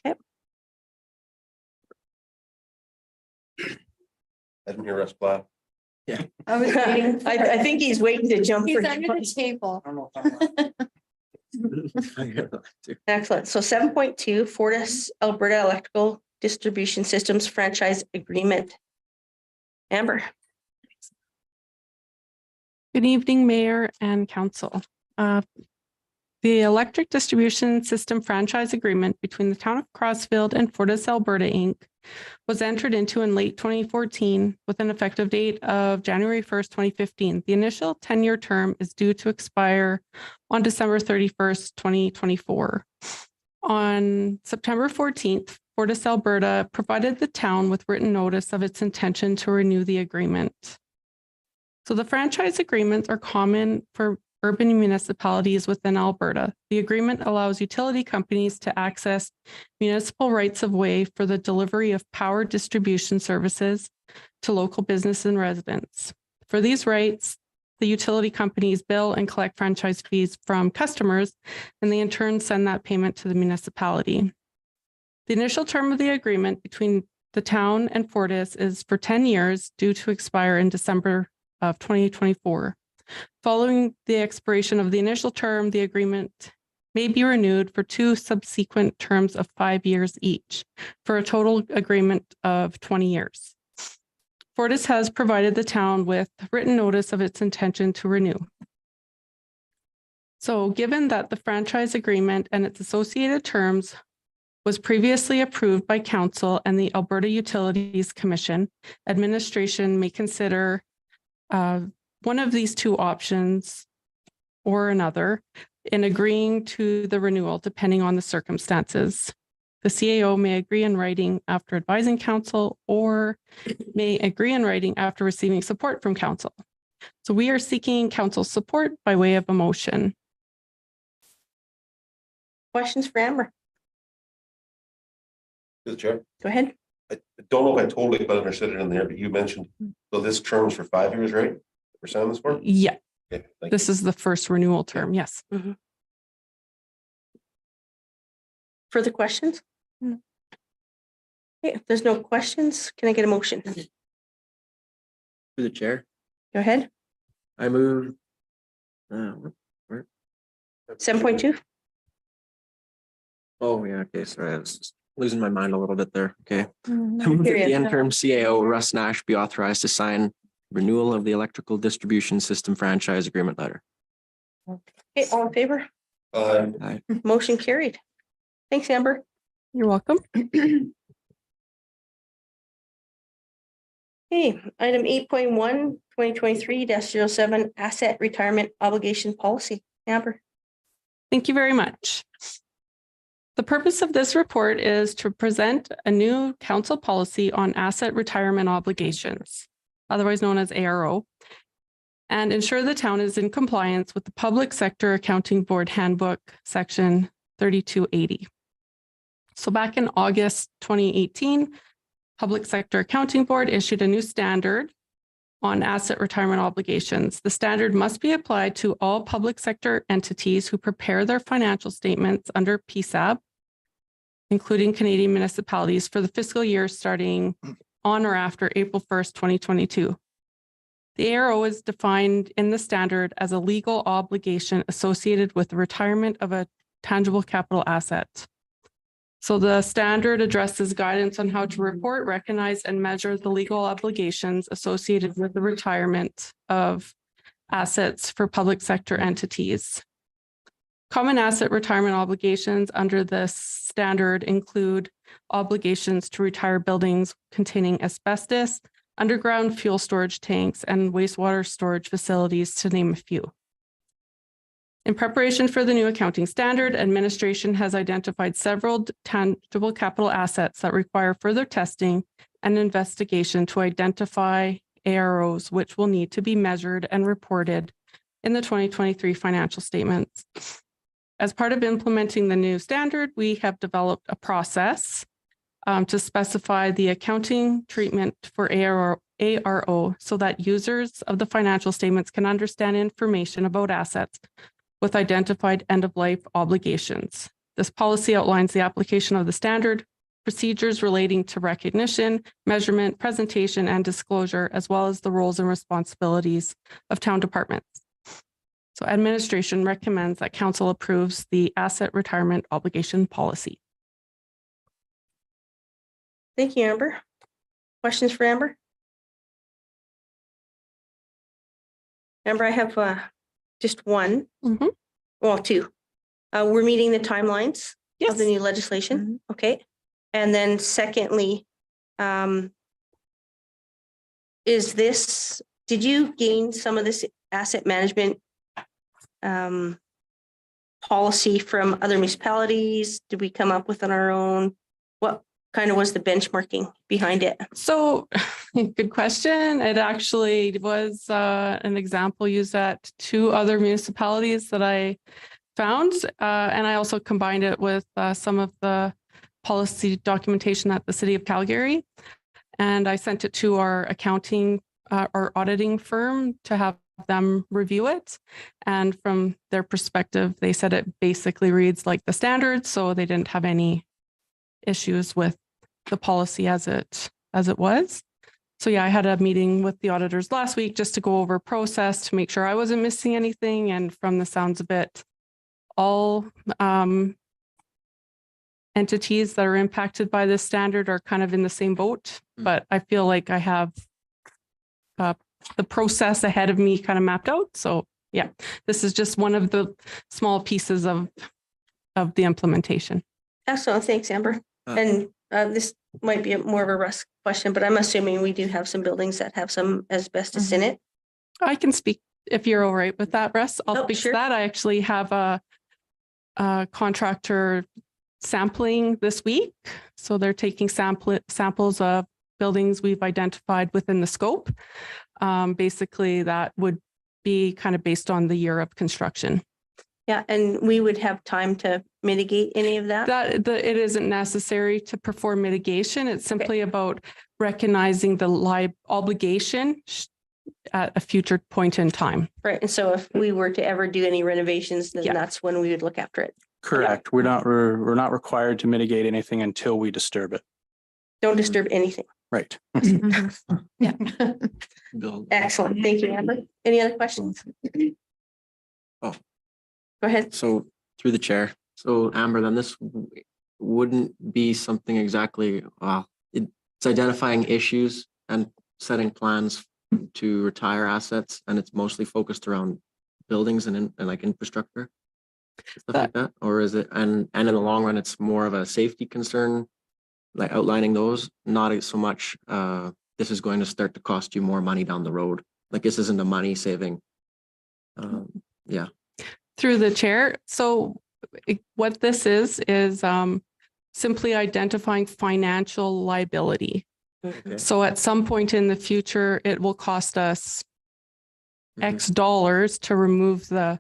Okay. I didn't hear us clap. I was waiting. I think he's waiting to jump. He's for- under the table. Excellent. So 7.2 Fortis Alberta Electrical Distribution Systems Franchise Agreement. Amber. Good evening, Mayor and Council. The Electric Distribution System Franchise Agreement between the Town of Crossfield and Fortis Alberta Inc. was entered into in late 2014 with an effective date of January 1st, 2015. The initial 10-year term is due to expire on December 31st, 2024. On September 14th, Fortis Alberta provided the town with written notice of its intention to renew the agreement. So the franchise agreements are common for urban municipalities within Alberta. The agreement allows utility companies to access municipal rights of way for the delivery of power distribution services to local business and residents. For these rights, the utility companies bill and collect franchise fees from customers, and they in turn send that payment to the municipality. The initial term of the agreement between the town and Fortis is for 10 years, due to expire in December of 2024. Following the expiration of the initial term, the agreement may be renewed for 2 subsequent terms of 5 years each, for a total agreement of 20 years. Fortis has provided the town with written notice of its intention to renew. So given that the franchise agreement and its associated terms was previously approved by council and the Alberta Utilities Commission, administration may consider one of these 2 options or another in agreeing to the renewal, depending on the circumstances. The CAO may agree in writing after advising council, or may agree in writing after receiving support from council. So we are seeking council support by way of a motion. Questions for Amber? Good Chair. Go ahead. I don't know if I totally quite understood it in there, but you mentioned, so this term's for 5 years, right? We're signing this for? Yeah, Okay, thank this is the first renewal term. Yes. Further questions? Okay, if there's no questions, can I get a motion? Through the chair, Go ahead. I move. 7.2. Oh, yeah, okay, sorry, I was just losing my mind a little bit there, okay. I move that Period. the interim CAO Russ Nash be authorized to sign renewal of the electrical distribution system franchise agreement letter. Okay, all in favor? Motion carried. Thanks, Amber. You're welcome. Okay, item 8.1, 2023-07 asset retirement obligation policy. Amber. Thank you very much. The purpose of this report is to present a new council policy on asset retirement obligations, otherwise known as ARO, and ensure the town is in compliance with the Public Sector Accounting Board Handbook, Section 3280. So back in August 2018, Public Sector Accounting Board issued a new standard on asset retirement obligations. The standard must be applied to all public sector entities who prepare their financial statements under PSAB, including Canadian municipalities, for the fiscal year starting on or after April 1st, 2022. The ARO is defined in the standard as a legal obligation associated with the retirement of a tangible capital asset. So the standard addresses guidance on how to report, recognize, and measure the legal obligations associated with the retirement of assets for public sector entities. Common asset retirement obligations under this standard include obligations to retire buildings containing asbestos, underground fuel storage tanks, and wastewater storage facilities, to name a few. In preparation for the new accounting standard, administration has identified several tangible capital assets that require further testing and investigation to identify AROs, which will need to be measured and reported in the 2023 financial statements. As part of implementing the new standard, we have developed a process to specify the accounting treatment for ARO so that users of the financial statements can understand information about assets with identified end-of-life obligations. This policy outlines the application of the standard, procedures relating to recognition, measurement, presentation, and disclosure, as well as the roles and responsibilities of town departments. So administration recommends that council approves the asset retirement obligation policy. Thank you, Amber. Questions for Amber? Amber, I have just one. Well, 2. We're meeting the timelines of the new legislation. Okay. And then secondly, did you gain some of this asset management policy from other municipalities? Did we come up with on our own? What kind of was the benchmarking behind it? So, good question. It actually was an example used at 2 other municipalities that I found. And I also combined it with some of the policy documentation at the City of Calgary. And I sent it to our accounting or auditing firm to have them review it. And from their perspective, they said it basically reads like the standards. So they didn't have any issues with the policy as it was. So yeah, I had a meeting with the auditors last week just to go over process to make sure I wasn't missing anything. And from the sounds of it, all entities that are impacted by this standard are kind of in the same boat. But I feel like I have the process ahead of me kind of mapped out. So yeah, this is just one of the small pieces of the implementation. Excellent. Thanks, Amber. And this might be more of a Russ question, but I'm assuming we do have some buildings that have some asbestos in it. I can speak if you're all right with that, Russ. I'll Oh, speak sure. to that. I actually have a contractor sampling this week. So they're taking samples of buildings we've identified within the scope. Basically, that would be kind of based on the year of construction. Yeah, and we would have time to mitigate any of that. It isn't necessary to perform mitigation. It's simply about recognizing the obligation at a future point in time. Right. And so if we were to ever do any renovations, then Yeah. that's when we would look after it. Correct. We're not required to mitigate anything until we disturb it. Don't disturb anything. Right. Yeah. Bill. Excellent. Thank you, Amber. Any other questions? Oh. Go ahead. So through the chair. So Amber, then this wouldn't be something exactly, it's identifying issues and setting plans to retire assets, and it's mostly focused around buildings and like infrastructure, stuff like that? Or is it, and in the long run, it's more of a safety concern, like outlining those, not so much, this is going to start to cost you more money down the road. Like this isn't a money saving. Yeah. Through the chair. So what this is simply identifying financial liability. Okay. So at some point in the future, it will cost us X dollars to remove the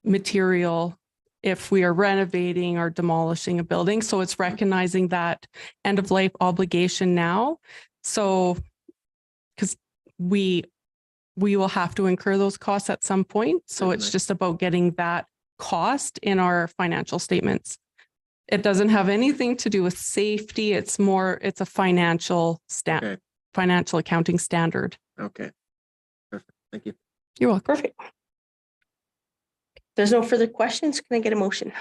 material if we are renovating or demolishing a building. So it's recognizing that end of life obligation now. So because we will have to incur those costs at some point. So it's Certainly. just about getting that cost in our financial statements. It doesn't have anything to do with safety. It's a financial Okay. financial accounting standard. Okay. Perfect. Thank you. You're welcome. Perfect. There's no further questions. Can I get a motion?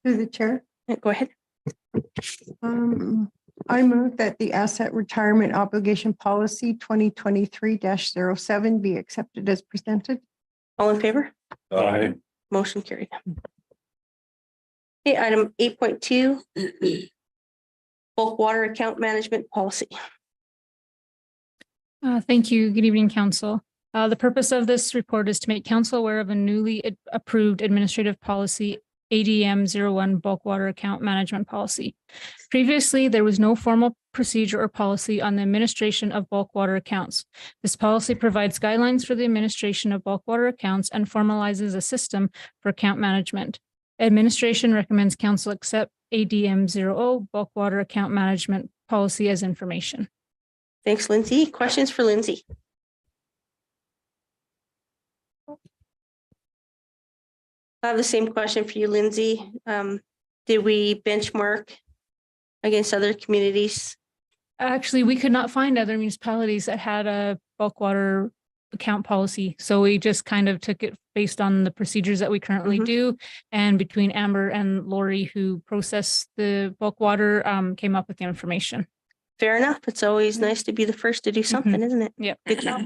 Through the chair. Go ahead. I move that the asset retirement obligation policy 2023-07 be accepted as presented. All in favor? Aye. Motion carried. Okay, item 8.2. Bulk water account management policy. Thank you. Good evening, Council. The purpose of this report is to make Council aware of a newly approved administrative policy, ADM 01 bulk water account management policy. Previously, there was no formal procedure or policy on the administration of bulk water accounts. This policy provides guidelines for the administration of bulk water accounts and formalizes a system for account management. Administration recommends Council accept ADM 00 bulk water account management policy as information. Thanks, Lindsay. Questions for Lindsay? I have the same question for you, Lindsay. Did we benchmark against other communities? Actually, we could not find other municipalities that had a bulk water account policy. So we just kind of took it based on the procedures that we currently do. And between Amber and Lori, who process the bulk water, came up with the information. Fair enough. It's always nice to be the first to do something, isn't it? Yep. Good job.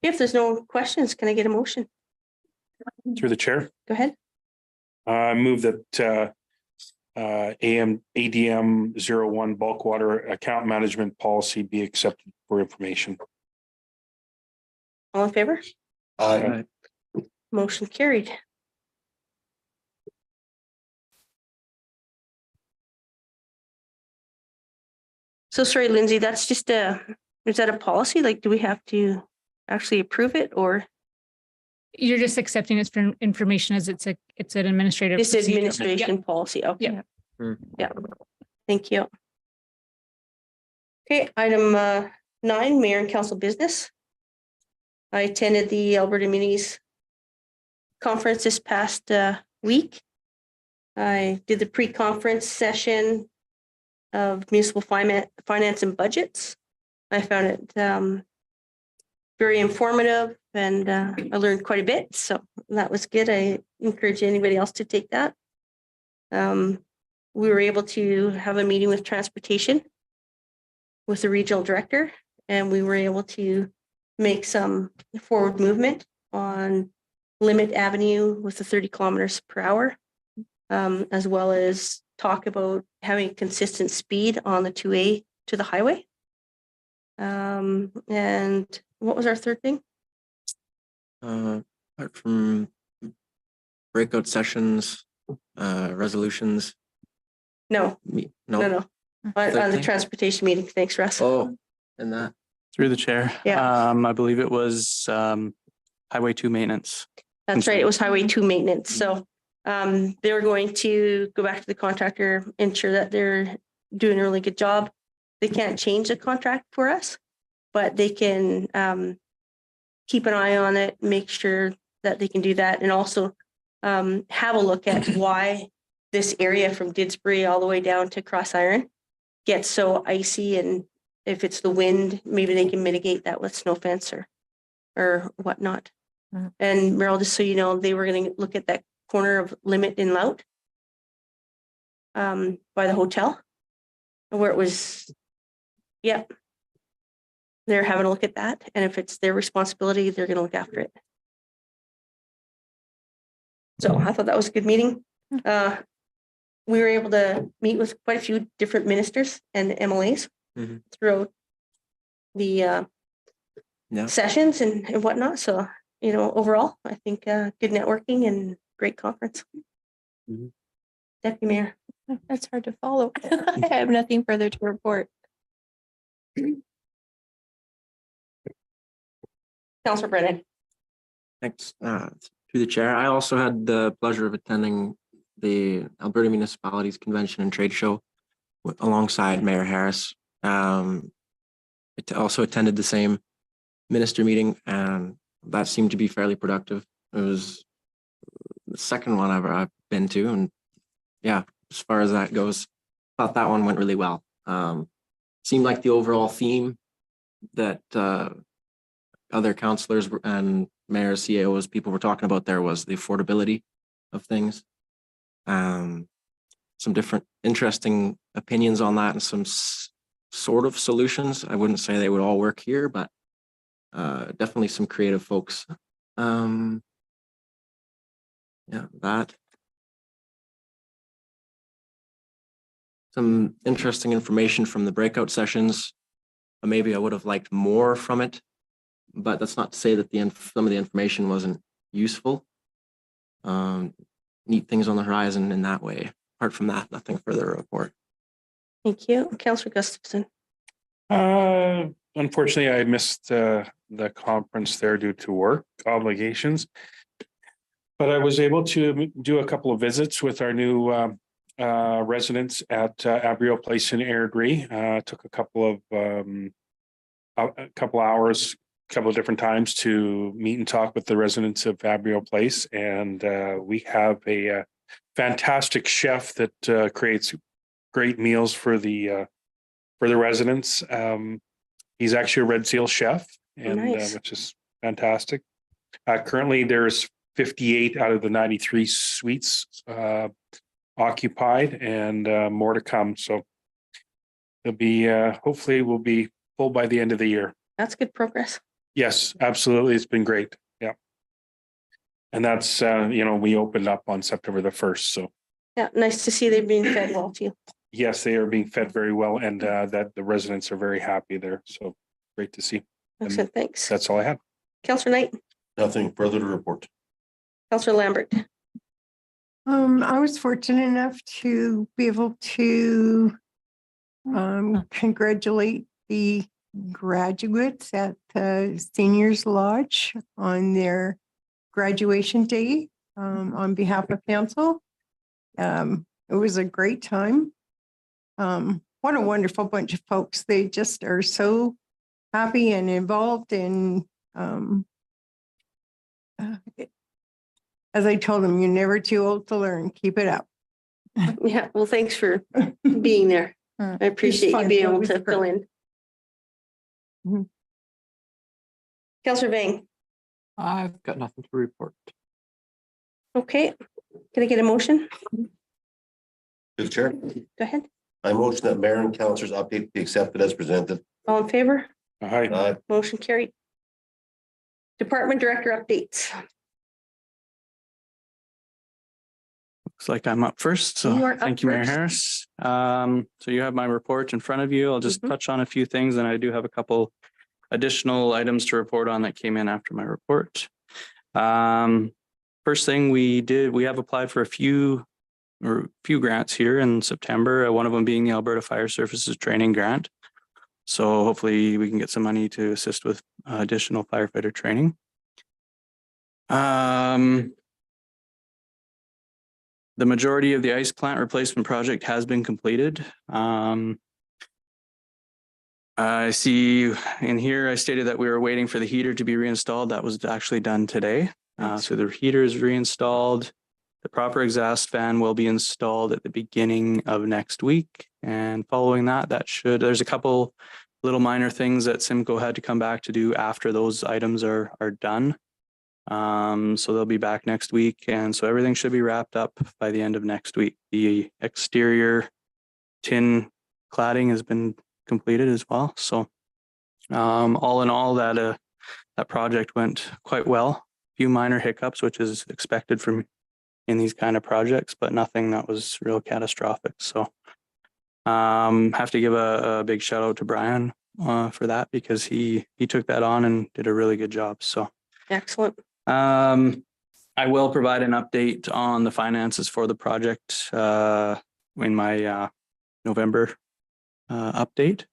If there's no questions, can I get a motion? Through the chair. Go ahead. I move that ADM 01 bulk water account management policy be accepted for information. All in favor? Aye. Motion carried. So sorry, Lindsay, that's just is that a policy? Like, do we have to actually approve it or You're just accepting it for information as it's an administrative. just procedure. administration policy? Okay. Yeah. Yeah. Thank you. Okay, item 9, mayor and council business. I attended the Alberta Minis conference this past week. I did the pre-conference session of municipal finance and budgets. I found it very informative and I learned quite a bit. So that was good. I encourage anybody else to take that. We were able to have a meeting with transportation with the regional director, and we were able to make some forward movement on Limit Avenue with the 30 kilometers per hour, as well as talk about having consistent speed on the 2A to the highway. And what was our third thing? Apart from breakout sessions, resolutions. No, No. On Third the thing? transportation meeting. Thanks, Russ. Oh, and that. Through the chair. Yeah. I believe it was Highway 2 maintenance. That's right. It was Highway 2 maintenance. So they were going to go back to the contractor, ensure that they're doing a really good job. They can't change the contract for us, but they can keep an eye on it, make sure that they can do that, and also have a look at why this area from Didsbury all the way down to Cross Iron gets so icy, and if it's the wind, maybe they can mitigate that with snow fence or whatnot. And Meryl, just so you know, they were going to look at that corner of Limit in Lout by the hotel where it was, yeah. They're having a look at that. And if it's their responsibility, they're going to look after it. So I thought that was a good meeting. We were able to meet with quite a few different ministers and MLAs throughout the sessions and whatnot. So, you know, overall, I think good networking and great conference. Deputy Mayor. That's hard to follow. I have nothing further to report. Councilor Brennan. Thanks. To the chair, I also had the pleasure of attending the Alberta Municipalities Convention and Trade Show alongside Mayor Harris. It also attended the same minister meeting, and that seemed to be fairly productive. It was the second one I've been to, and yeah, as far as that goes, thought that one went really well. Seemed like the overall theme that other councillors and mayors, CAOs, people were talking about there was the affordability of things. Some different interesting opinions on that and some sort of solutions. I wouldn't say they would all work here, but definitely some creative folks. Yeah, that. Some interesting information from the breakout sessions. Maybe I would have liked more from it, but that's not to say that some of the information wasn't useful. Neat things on the horizon in that way. Apart from that, nothing further to report. Thank you. Councilor Gustafson. Unfortunately, I missed the conference there due to work obligations. But I was able to do a couple of visits with our new residents at Abriel Place in Airdrie. Took a couple hours, a couple of different times to meet and talk with the residents of Abriel Place. And we have a fantastic chef that creates great meals for the residents. He's actually a Red Seal chef, and Nice. which is fantastic. Currently, there's 58 out of the 93 suites occupied, and more to come. So it'll be hopefully we'll be full by the end of the year. That's good progress. Yes, absolutely. It's been great. Yeah. And that's we opened up on September the 1st. So Yeah, nice to see they're being fed well too. yes, they are being fed very well, and that the residents are very happy there. So great to see. Excellent, thanks. That's all I have. Councilor Knight. Nothing further to report. Counselor Lambert. I was fortunate enough to be able to congratulate the graduates at the Seniors Lodge on their graduation day on behalf of council. It was a great time. What a wonderful bunch of folks. They just are so happy and involved in as I told them, you're never too old to learn. Keep it up. Yeah, well, thanks for being there. I appreciate you fun. being It able was to great. fill in. Mhm. Counselor Vang. I've got nothing to report. Okay, can I get a motion? Mr. Chair, Go ahead. I motion that mayor and councilors update be accepted as presented. All in favor? Hi, Motion carried. Department Director updates. Looks like I'm up first, You so are up thank you, Mayor first. Harris. So you have my report in front of you. I'll just Mhm. touch on a few things, and I do have a couple additional items to report on that came in after my report. First thing we have applied for a few grants here in September, one of them being the Alberta Fire Services Training Grant. So hopefully we can get some money to assist with additional firefighter training. The majority of the ice plant replacement project has been completed. I see in here, I stated that we were waiting for the heater to be reinstalled. That was actually done today. So the heater is reinstalled. The proper exhaust fan will be installed at the beginning of next week. And following that, there's a couple little minor things that Simcoe had to come back to do after those items are done. So they'll be back next week. And so everything should be wrapped up by the end of next week. The exterior tin cladding has been completed as well. So all in all, that project went quite well. Few minor hiccups, which is expected from in these kind of projects, but nothing that was real catastrophic. So have to give a big shout out to Brian for that, because he took that on and did a really good job. So Excellent. I will provide an update on the finances for the project in my November update.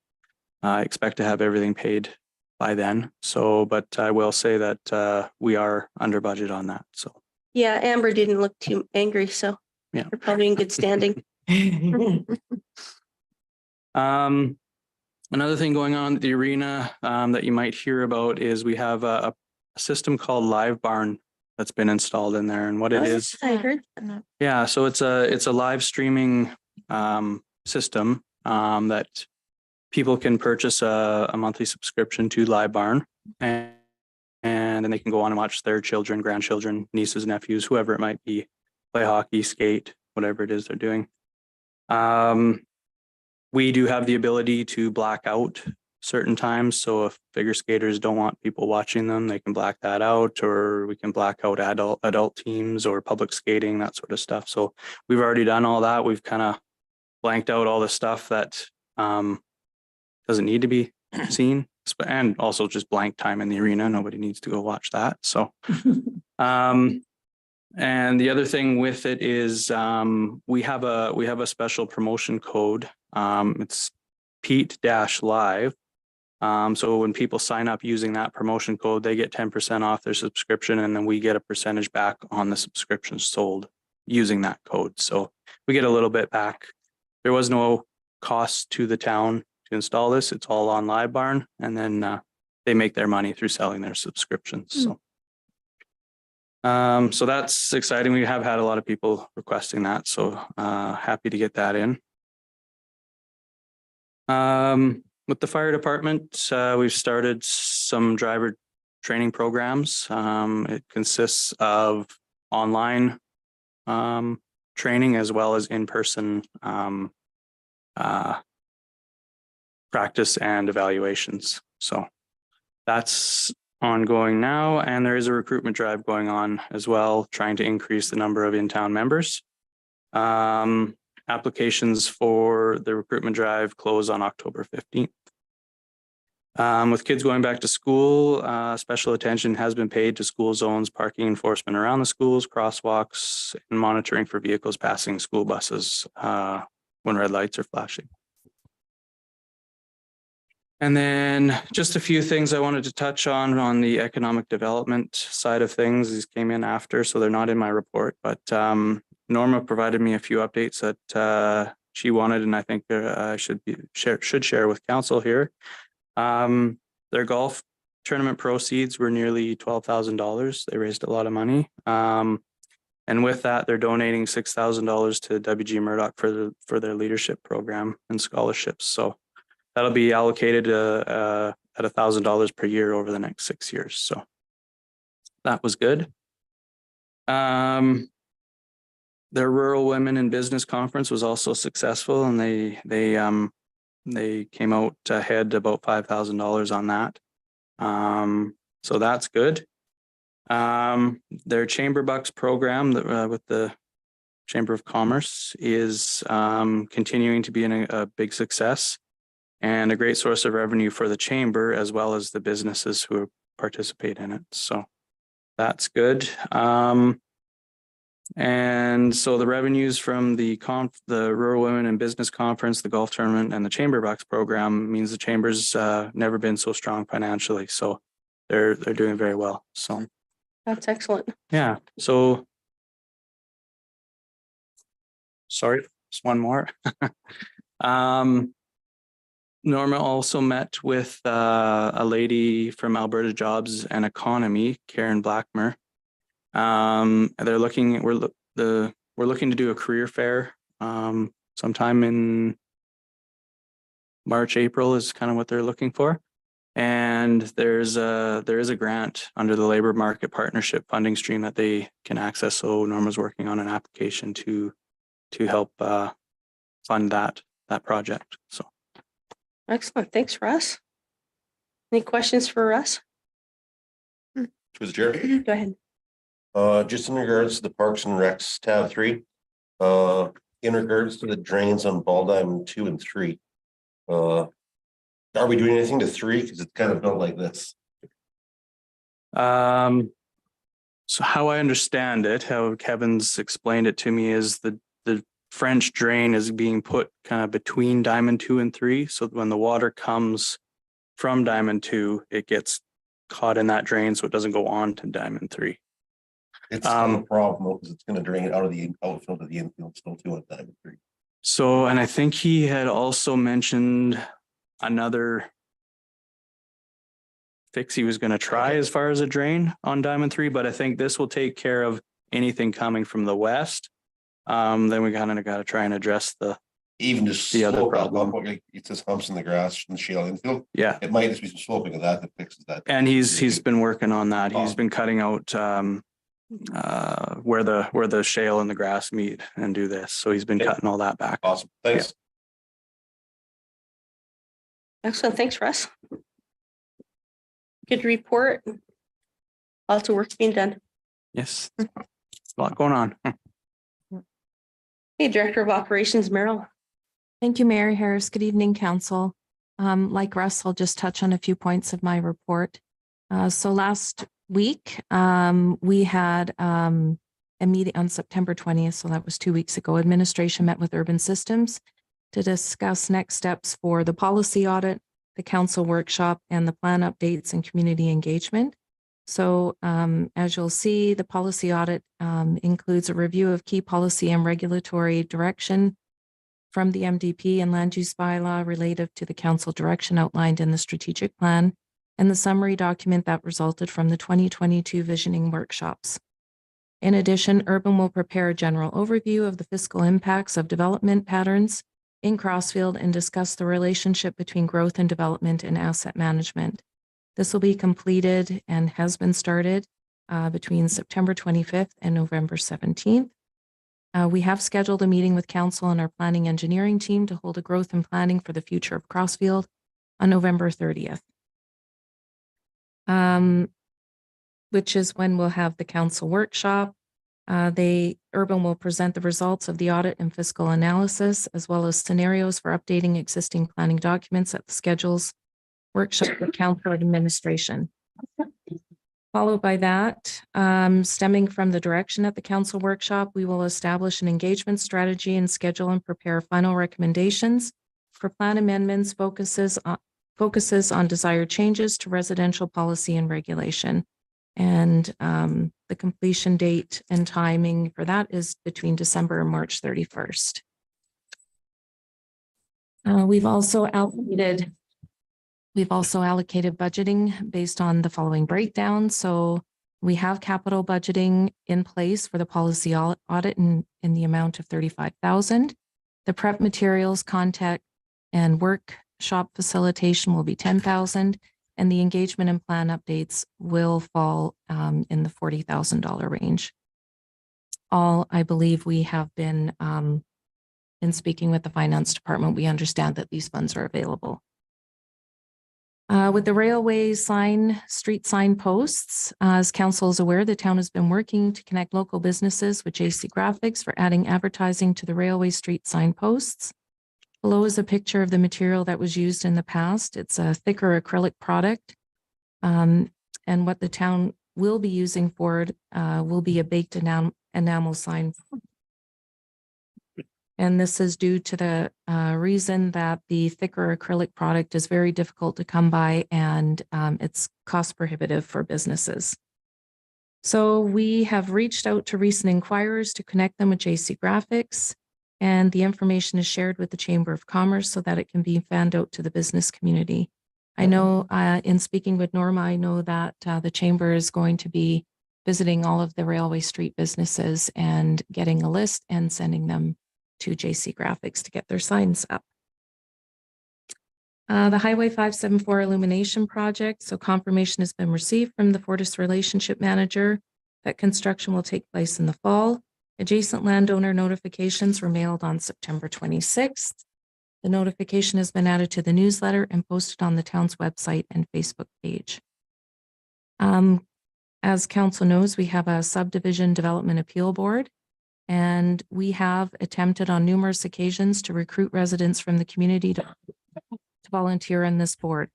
I expect to have everything paid by then. So, but I will say that we are under budget on that. So, Yeah, Amber didn't look too angry, so yeah, you're probably in good standing. Another thing going on at the arena that you might hear about is we have a system called Live Barn that's been installed in there, and what it is. I heard. Yeah, so it's a live streaming system that people can purchase a monthly subscription to Live Barn, and then they can go on and watch their children, grandchildren, nieces, nephews, whoever it might be, play hockey, skate, whatever it is they're doing. We do have the ability to black out certain times. So if figure skaters don't want people watching them, they can black that out, or we can black out adult teams or public skating, that sort of stuff. So we've already done all that. We've kind of blanked out all the stuff that doesn't need to be seen, and also just blank time in the arena. Nobody needs to go watch that. So, and the other thing with it is we have a special promotion code. It's Pete-Live. So when people sign up using that promotion code, they get 10% off their subscription, and then we get a percentage back on the subscription sold using that code. So we get a little bit back. There was no cost to the town to install this. It's all on Live Barn, and then they make their money through selling their subscriptions. So, so that's exciting. We have had a lot of people requesting that, so happy to get that in. With the fire department, we've started some driver training programs. It consists of online training as well as in-person practice and evaluations. So that's ongoing now, and there is a recruitment drive going on as well, trying to increase the number of in-town members. Applications for the recruitment drive close on October 15th. With kids going back to school, special attention has been paid to school zones, parking enforcement around the schools, crosswalks, and monitoring for vehicles passing school buses when red lights are flashing. And then just a few things I wanted to touch on the economic development side of things. These came in after, so they're not in my report, but Norma provided me a few updates that she wanted, and I think I should share with council here. Their golf tournament proceeds were nearly $12,000. They raised a lot of money. And with that, they're donating $6,000 to WG Murdoch for their leadership program and scholarships. So that'll be allocated at $1,000 per year over the next 6 years. So that was good. Their Rural Women in Business Conference was also successful, and they came out ahead about $5,000 on that. So that's good. Their Chamber Bucks program with the Chamber of Commerce is continuing to be a big success and a great source of revenue for the chamber as well as the businesses who participate in it. So that's good. And so the revenues from the Rural Women in Business Conference, the golf tournament, and the Chamber Bucks program means the chamber's never been so strong financially. So they're doing very well. So That's excellent. yeah. So sorry, just one more. Norma also met with a lady from Alberta Jobs and Economy, Karen Blackmer. We're looking to do a career fair sometime in March, April is kind of what they're looking for. And there is a grant under the Labor Market Partnership funding stream that they can access. So Norma's working on an application to help fund that project. So Excellent. Thanks, Russ. Any questions for Russ? To the chair. Go ahead. Just in regards to the Parks and Recs tab 3, in regards to the drains on Ball Diamond 2 and 3, are we doing anything to 3? Because it's kind of built like this. So how I understand it, how Kevin's explained it to me is the French drain is being put kind of between Diamond 2 and 3. So when the water comes from Diamond 2, it gets caught in that drain so it doesn't go on to Diamond 3. It's still a problem because it's going to drain it out of the outfield to the infield still too at Diamond 3. So, and I think he had also mentioned another fix he was going to try as far as a drain on Diamond 3, but I think this will take care of anything coming from the west. Then we kind of got to try and address even just the other problem. It says humps in the grass and shale infield. Yeah, It might just be some sloping of that fixes that. and he's been working on that. He's been cutting out where the shale and the grass meet and do this. So he's been cutting all that back. Awesome. Thanks. Excellent. Thanks, Russ. Good report. Lots of work being done. Yes, a lot going on. Hey, Director of Operations, Merrill. Thank you, Mayor Harris. Good evening, Council. Like Russ, I'll just touch on a few points of my report. So last week, we had a meeting on September 20th, so that was 2 weeks ago. Administration met with Urban Systems to discuss next steps for the policy audit, the council workshop, and the plan updates and community engagement. So as you'll see, the policy audit includes a review of key policy and regulatory direction from the MDP and land use bylaw related to the council direction outlined in the strategic plan and the summary document that resulted from the 2022 visioning workshops. In addition, Urban will prepare a general overview of the fiscal impacts of development patterns in Crossfield and discuss the relationship between growth and development and asset management. This will be completed and has been started between September 25th and November 17th. We have scheduled a meeting with council and our planning engineering team to hold a growth and planning for the future of Crossfield on November 30th. Which is when we'll have the council workshop. Urban will present the results of the audit and fiscal analysis, as well as scenarios for updating existing planning documents at the schedules workshop with council administration. Followed by that, stemming from the direction at the council workshop, we will establish an engagement strategy and schedule and prepare final recommendations for plan amendments, focuses on desired changes to residential policy and regulation. And the completion date and timing for that is between December and March 31st. We've also allocated budgeting based on the following breakdown. So we have capital budgeting in place for the policy audit in the amount of 35,000. The prep materials, contact and workshop facilitation will be 10,000, and the engagement and plan updates will fall in the $40,000 range. All, I believe we have been in speaking with the finance department, we understand that these funds are available. With the railway street sign posts, as council is aware, the town has been working to connect local businesses with JC Graphics for adding advertising to the railway street sign posts. Below is a picture of the material that was used in the past. It's a thicker acrylic product. And what the town will be using for it will be a baked enamel sign. And this is due to the reason that the thicker acrylic product is very difficult to come by, and it's cost prohibitive for businesses. So we have reached out to recent inquirers to connect them with JC Graphics, and the information is shared with the Chamber of Commerce so that it can be fanned out to the business community. I know in speaking with Norma, I know that the Chamber is going to be visiting all of the railway street businesses and getting a list and sending them to JC Graphics to get their signs up. The Highway 574 illumination project. So confirmation has been received from the Fortis relationship manager that construction will take place in the fall. Adjacent landowner notifications were mailed on September 26th. The notification has been added to the newsletter and posted on the town's website and Facebook page. As council knows, we have a subdivision development appeal board, and we have attempted on numerous occasions to recruit residents from the community to volunteer on this board.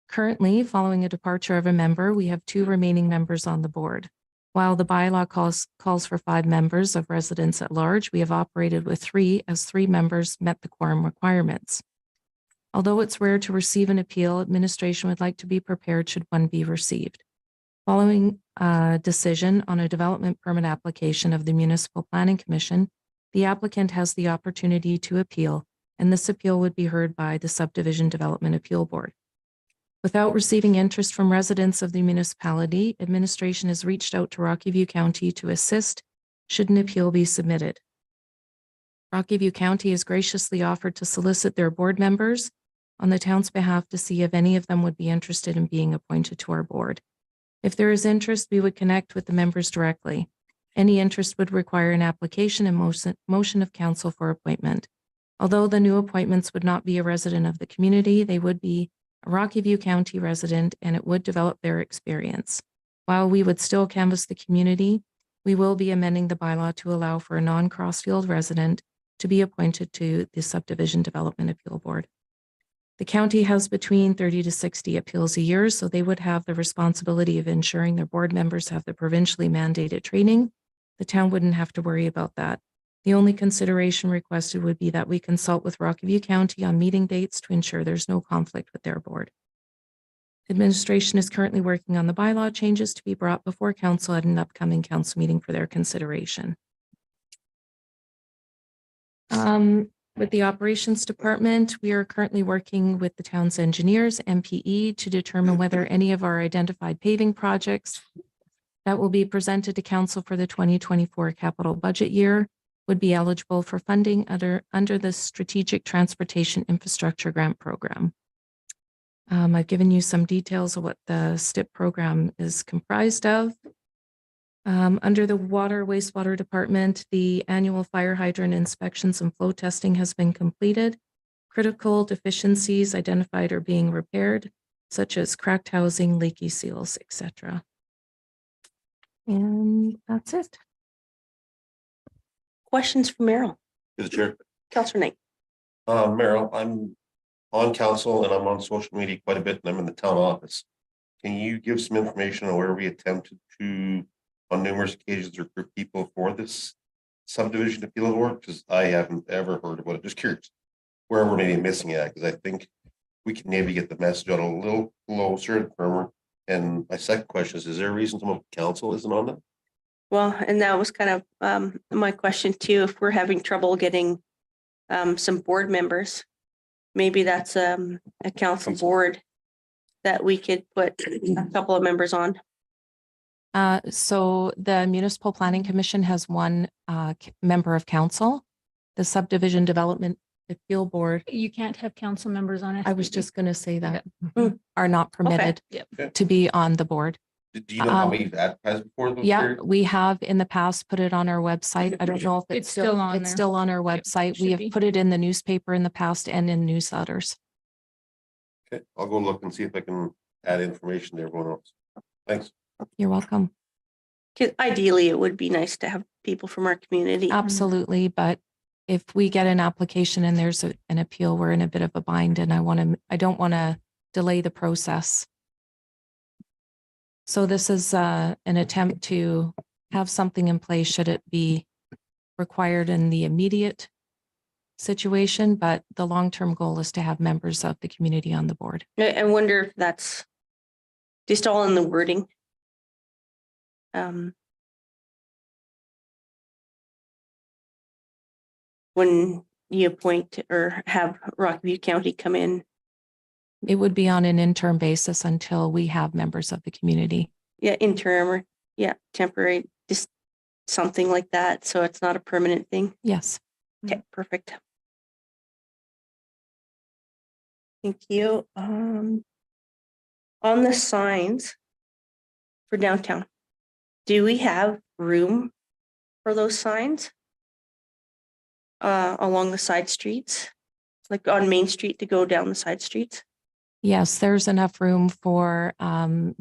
Currently, following a departure of a member, we have 2 remaining members on the board. While the bylaw calls for 5 members of residents at large, we have operated with 3 as 3 members met the quorum requirements. Although it's rare to receive an appeal, administration would like to be prepared should one be received. Following a decision on a development permit application of the Municipal Planning Commission, the applicant has the opportunity to appeal, and this appeal would be heard by the Subdivision Development Appeal Board. Without receiving interest from residents of the municipality, administration has reached out to Rocky View County to assist should an appeal be submitted. Rocky View County has graciously offered to solicit their board members on the town's behalf to see if any of them would be interested in being appointed to our board. If there is interest, we would connect with the members directly. Any interest would require an application and motion of council for appointment. Although the new appointments would not be a resident of the community, they would be a Rocky View County resident, and it would develop their experience. While we would still canvass the community, we will be amending the bylaw to allow for a non-Crossfield resident to be appointed to the Subdivision Development Appeal Board. The county has between 30 to 60 appeals a year, so they would have the responsibility of ensuring their board members have the provincially mandated training. The town wouldn't have to worry about that. The only consideration requested would be that we consult with Rocky View County on meeting dates to ensure there's no conflict with their board. Administration is currently working on the bylaw changes to be brought before council at an upcoming council meeting for their consideration. With the operations department, we are currently working with the town's engineers, MPE, to determine whether any of our identified paving projects that will be presented to council for the 2024 capital budget year would be eligible for funding under the Strategic Transportation Infrastructure Grant Program. I've given you some details of what the STIP program is comprised of. Under the wastewater department, the annual fire hydrant inspections and flow testing has been completed. Critical deficiencies identified are being repaired, such as cracked housing, leaky seals, etc. And that's it. Questions for Merrill? To the chair. Councillor Knight. Merrill, I'm on council and I'm on social media quite a bit and I'm in the town office. Can you give some information on where we attempted to, on numerous occasions, recruit people for this subdivision appeal board? Because I haven't ever heard about it. Just curious where we're maybe missing it, because I think we can maybe get the message out a little closer and firmer. And my second question is there a reason some of council isn't on that? Well, and that was kind of my question too, if we're having trouble getting some board members. Maybe that's a council board that we could put a couple of members on. So the Municipal Planning Commission has one member of council. The Subdivision Development Appeal Board, You can't have council members on it. I was just going to say that, Mm. are not permitted Yep. to be on the board. Do you know how many you've advertised before? those Yeah, periods? we have in the past put it on our website. I don't know if It's still on it's there. still on our website. We should have be. put it in the newspaper in the past and in newsletters. Okay, I'll go look and see if I can add information to everyone else. Thanks. You're welcome. 'Cause ideally, it would be nice to have people from our community. Absolutely, but if we get an application and there's an appeal, we're in a bit of a bind and I don't want to delay the process. So this is an attempt to have something in place should it be required in the immediate situation, but the long-term goal is to have members of the community on the board. I wonder if that's just all in the wording. When you appoint or have Rockview County come in, It would be on an interim basis until we have members of the community. yeah, interim or, yeah, temporary, just something like that. So it's not a permanent thing. Yes. Okay, perfect. Thank you. On the signs for downtown, do we have room for those signs? Along the side streets, like on Main Street to go down the side streets? Yes, there's enough room for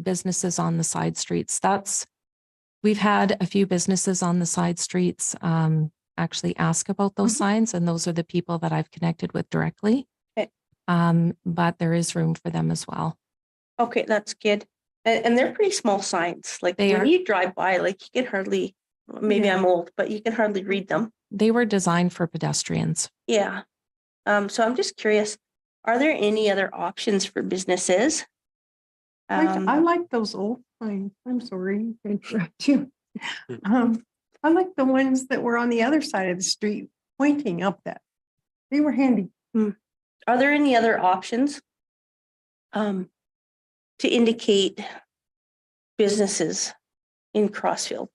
businesses on the side streets. We've had a few businesses on the side streets actually ask about those signs, and those are the people that I've connected with directly. Okay. But there is room for them as well. Okay, that's good. And they're pretty small signs, like They when are. you drive by, like you can hardly, maybe Yeah. I'm old, but you can hardly read them. They were designed for pedestrians. Yeah. So I'm just curious, are there any other options for businesses? I like those old signs. I'm sorry to interrupt you. I like the ones that were on the other side of the street pointing up that. They were handy. Are there any other options? To indicate businesses in Crossfield?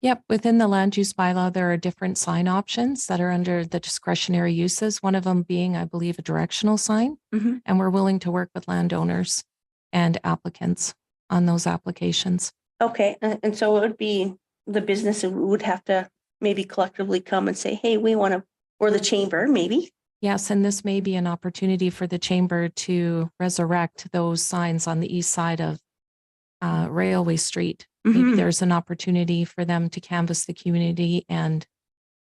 Yep, within the land use bylaw, there are different sign options that are under the discretionary uses. One of them being, I believe, a directional sign. Mhm. And we're willing to work with landowners and applicants on those applications. Okay, and so it would be the business who would have to maybe collectively come and say, hey, we want to, or the chamber, maybe. Yes, and this may be an opportunity for the chamber to resurrect those signs on the east side of Railway Street. Maybe Mhm. there's an opportunity for them to canvass the community and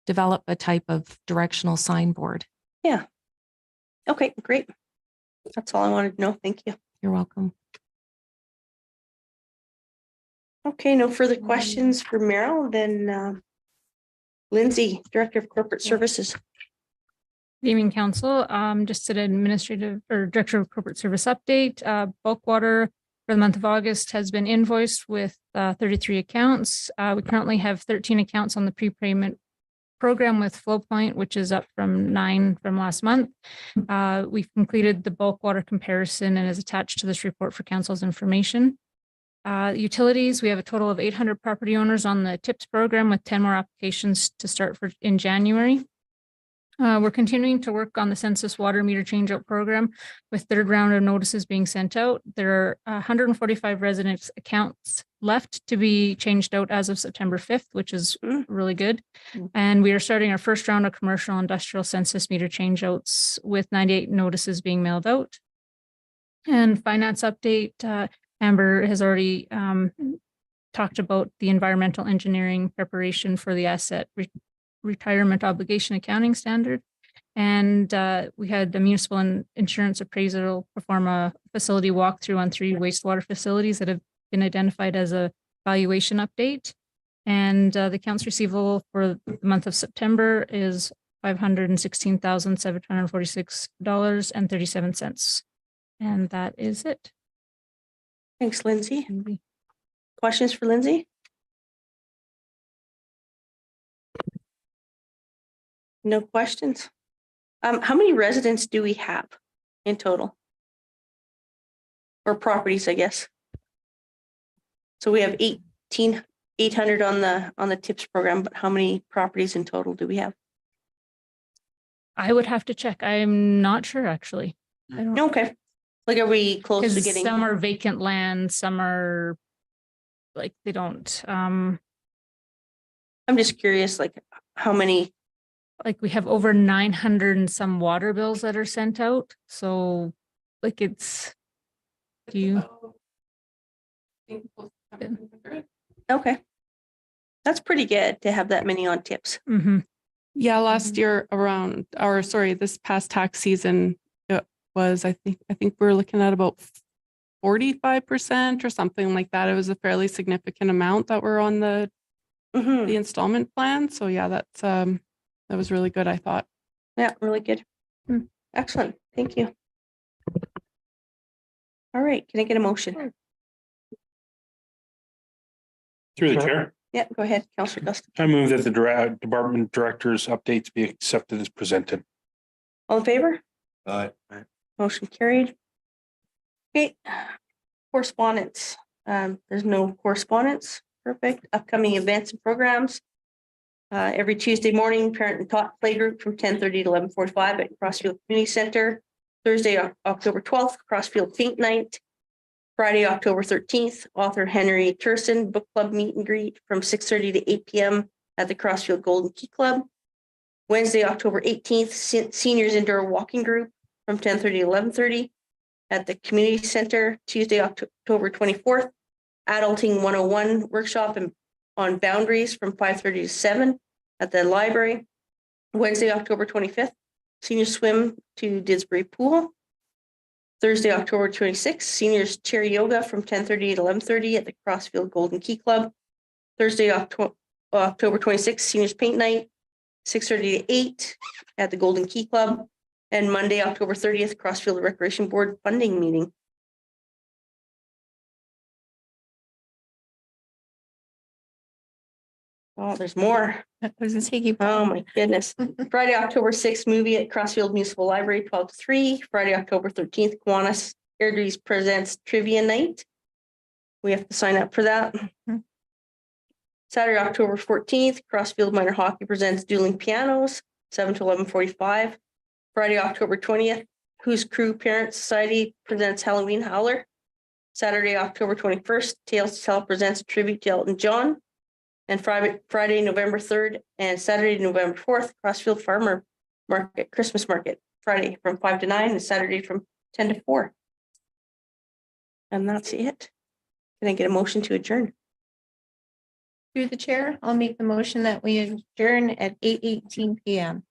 develop a type of directional signboard. Okay, great. That's all I wanted to know. Thank you. You're welcome. Okay, no further questions for Meryl, then Lindsay, Director of Corporate Services. Good evening, council. Just an administrative or director of corporate service update. Bulk water for the month of August has been invoiced with 33 accounts. We currently have 13 accounts on the prepayment program with FlowPoint, which is up from 9 from last month. We've completed the bulk water comparison and is attached to this report for council's information. Utilities, we have a total of 800 property owners on the TIPS program with 10 more applications to start in January. We're continuing to work on the census water meter changeout program with third round of notices being sent out. There are 145 residents accounts left to be changed out as of September 5th, which is really good. And we are starting our first round of commercial industrial census meter changeouts with 98 notices being mailed out. And finance update, Amber has already talked about the environmental engineering preparation for the asset retirement obligation accounting standard. And we had the municipal and insurance appraisal perform a facility walkthrough on 3 wastewater facilities that have been identified as a valuation update. And the accounts receivable for the month of September is $516,746.37. And that is it. Thanks, Lindsay. Questions for Lindsay? No questions? How many residents do we have in total? Or properties, I guess. So we have 800 on the TIPS program, but how many properties in total do we have? I would have to check. I'm not sure, actually. I don't, Okay. Like, are we close to because getting? some are vacant land, some are like they don't. I'm just curious, like, how many? Like we have over 900 and some water bills that are sent out. So like it's, do you? Okay. That's pretty good to have that many on TIPS. Mhm. Yeah, last year around, or sorry, this past tax season, it was, I think we were looking at about 45% or something like that. It was a fairly significant amount that were on the installment plan. So yeah, that was really good, I thought. Yeah, really good. Excellent. Thank you. All right, can I get a motion? Through the chair, Yeah, go ahead, Councillor Guston. I move that the department director's updates be accepted as presented. All in favor? Aye. Motion carried. Okay, correspondence. There's no correspondence. Perfect. Upcoming events and programs. Every Tuesday morning, parent and tot play group from 10:30 to 11:45 at Crossfield Community Center. Thursday, October 12th, Crossfield Paint Night. Friday, October 13th, author Henry Turson Book Club Meet and Greet from 6:30 to 8 p.m. at the Crossfield Golden Key Club. Wednesday, October 18th, Seniors Indoor Walking Group from 10:30 to 11:30 at the Community Center. Tuesday, October 24th, Adulting 101 workshop on boundaries from 5:30 to 7 at the library. Wednesday, October 25th, Senior Swim to Didsbury Pool. Thursday, October 26th, Seniors Chair Yoga from 10:30 to 11:30 at the Crossfield Golden Key Club. Thursday, October 26th, Seniors Paint Night, 6:30 to 8 at the Golden Key Club. And Monday, October 30th, Crossfield Recreation Board funding meeting. Oh, there's more. Oh, my goodness. Friday, October 6th, movie at Crossfield Municipal Library, 12 to 3. Friday, October 13th, Kiwanis Airdries presents Trivia Night. We have to sign up for that. Saturday, October 14th, Crossfield Minor Hockey presents Dueling Pianos, 7 to 11:45. Friday, October 20th, Who's Crew Parent Society presents Halloween Howler. Saturday, October 21st, Tales to Tell presents a tribute to Elton John. And Friday, November 3rd and Saturday, November 4th, Crossfield Farmer Market, Christmas Market, Friday from 5 to 9 and Saturday from 10 to 4. And that's it. Can I get a motion to adjourn? Through the chair, I'll make the motion that we adjourn at 8:18 p.m.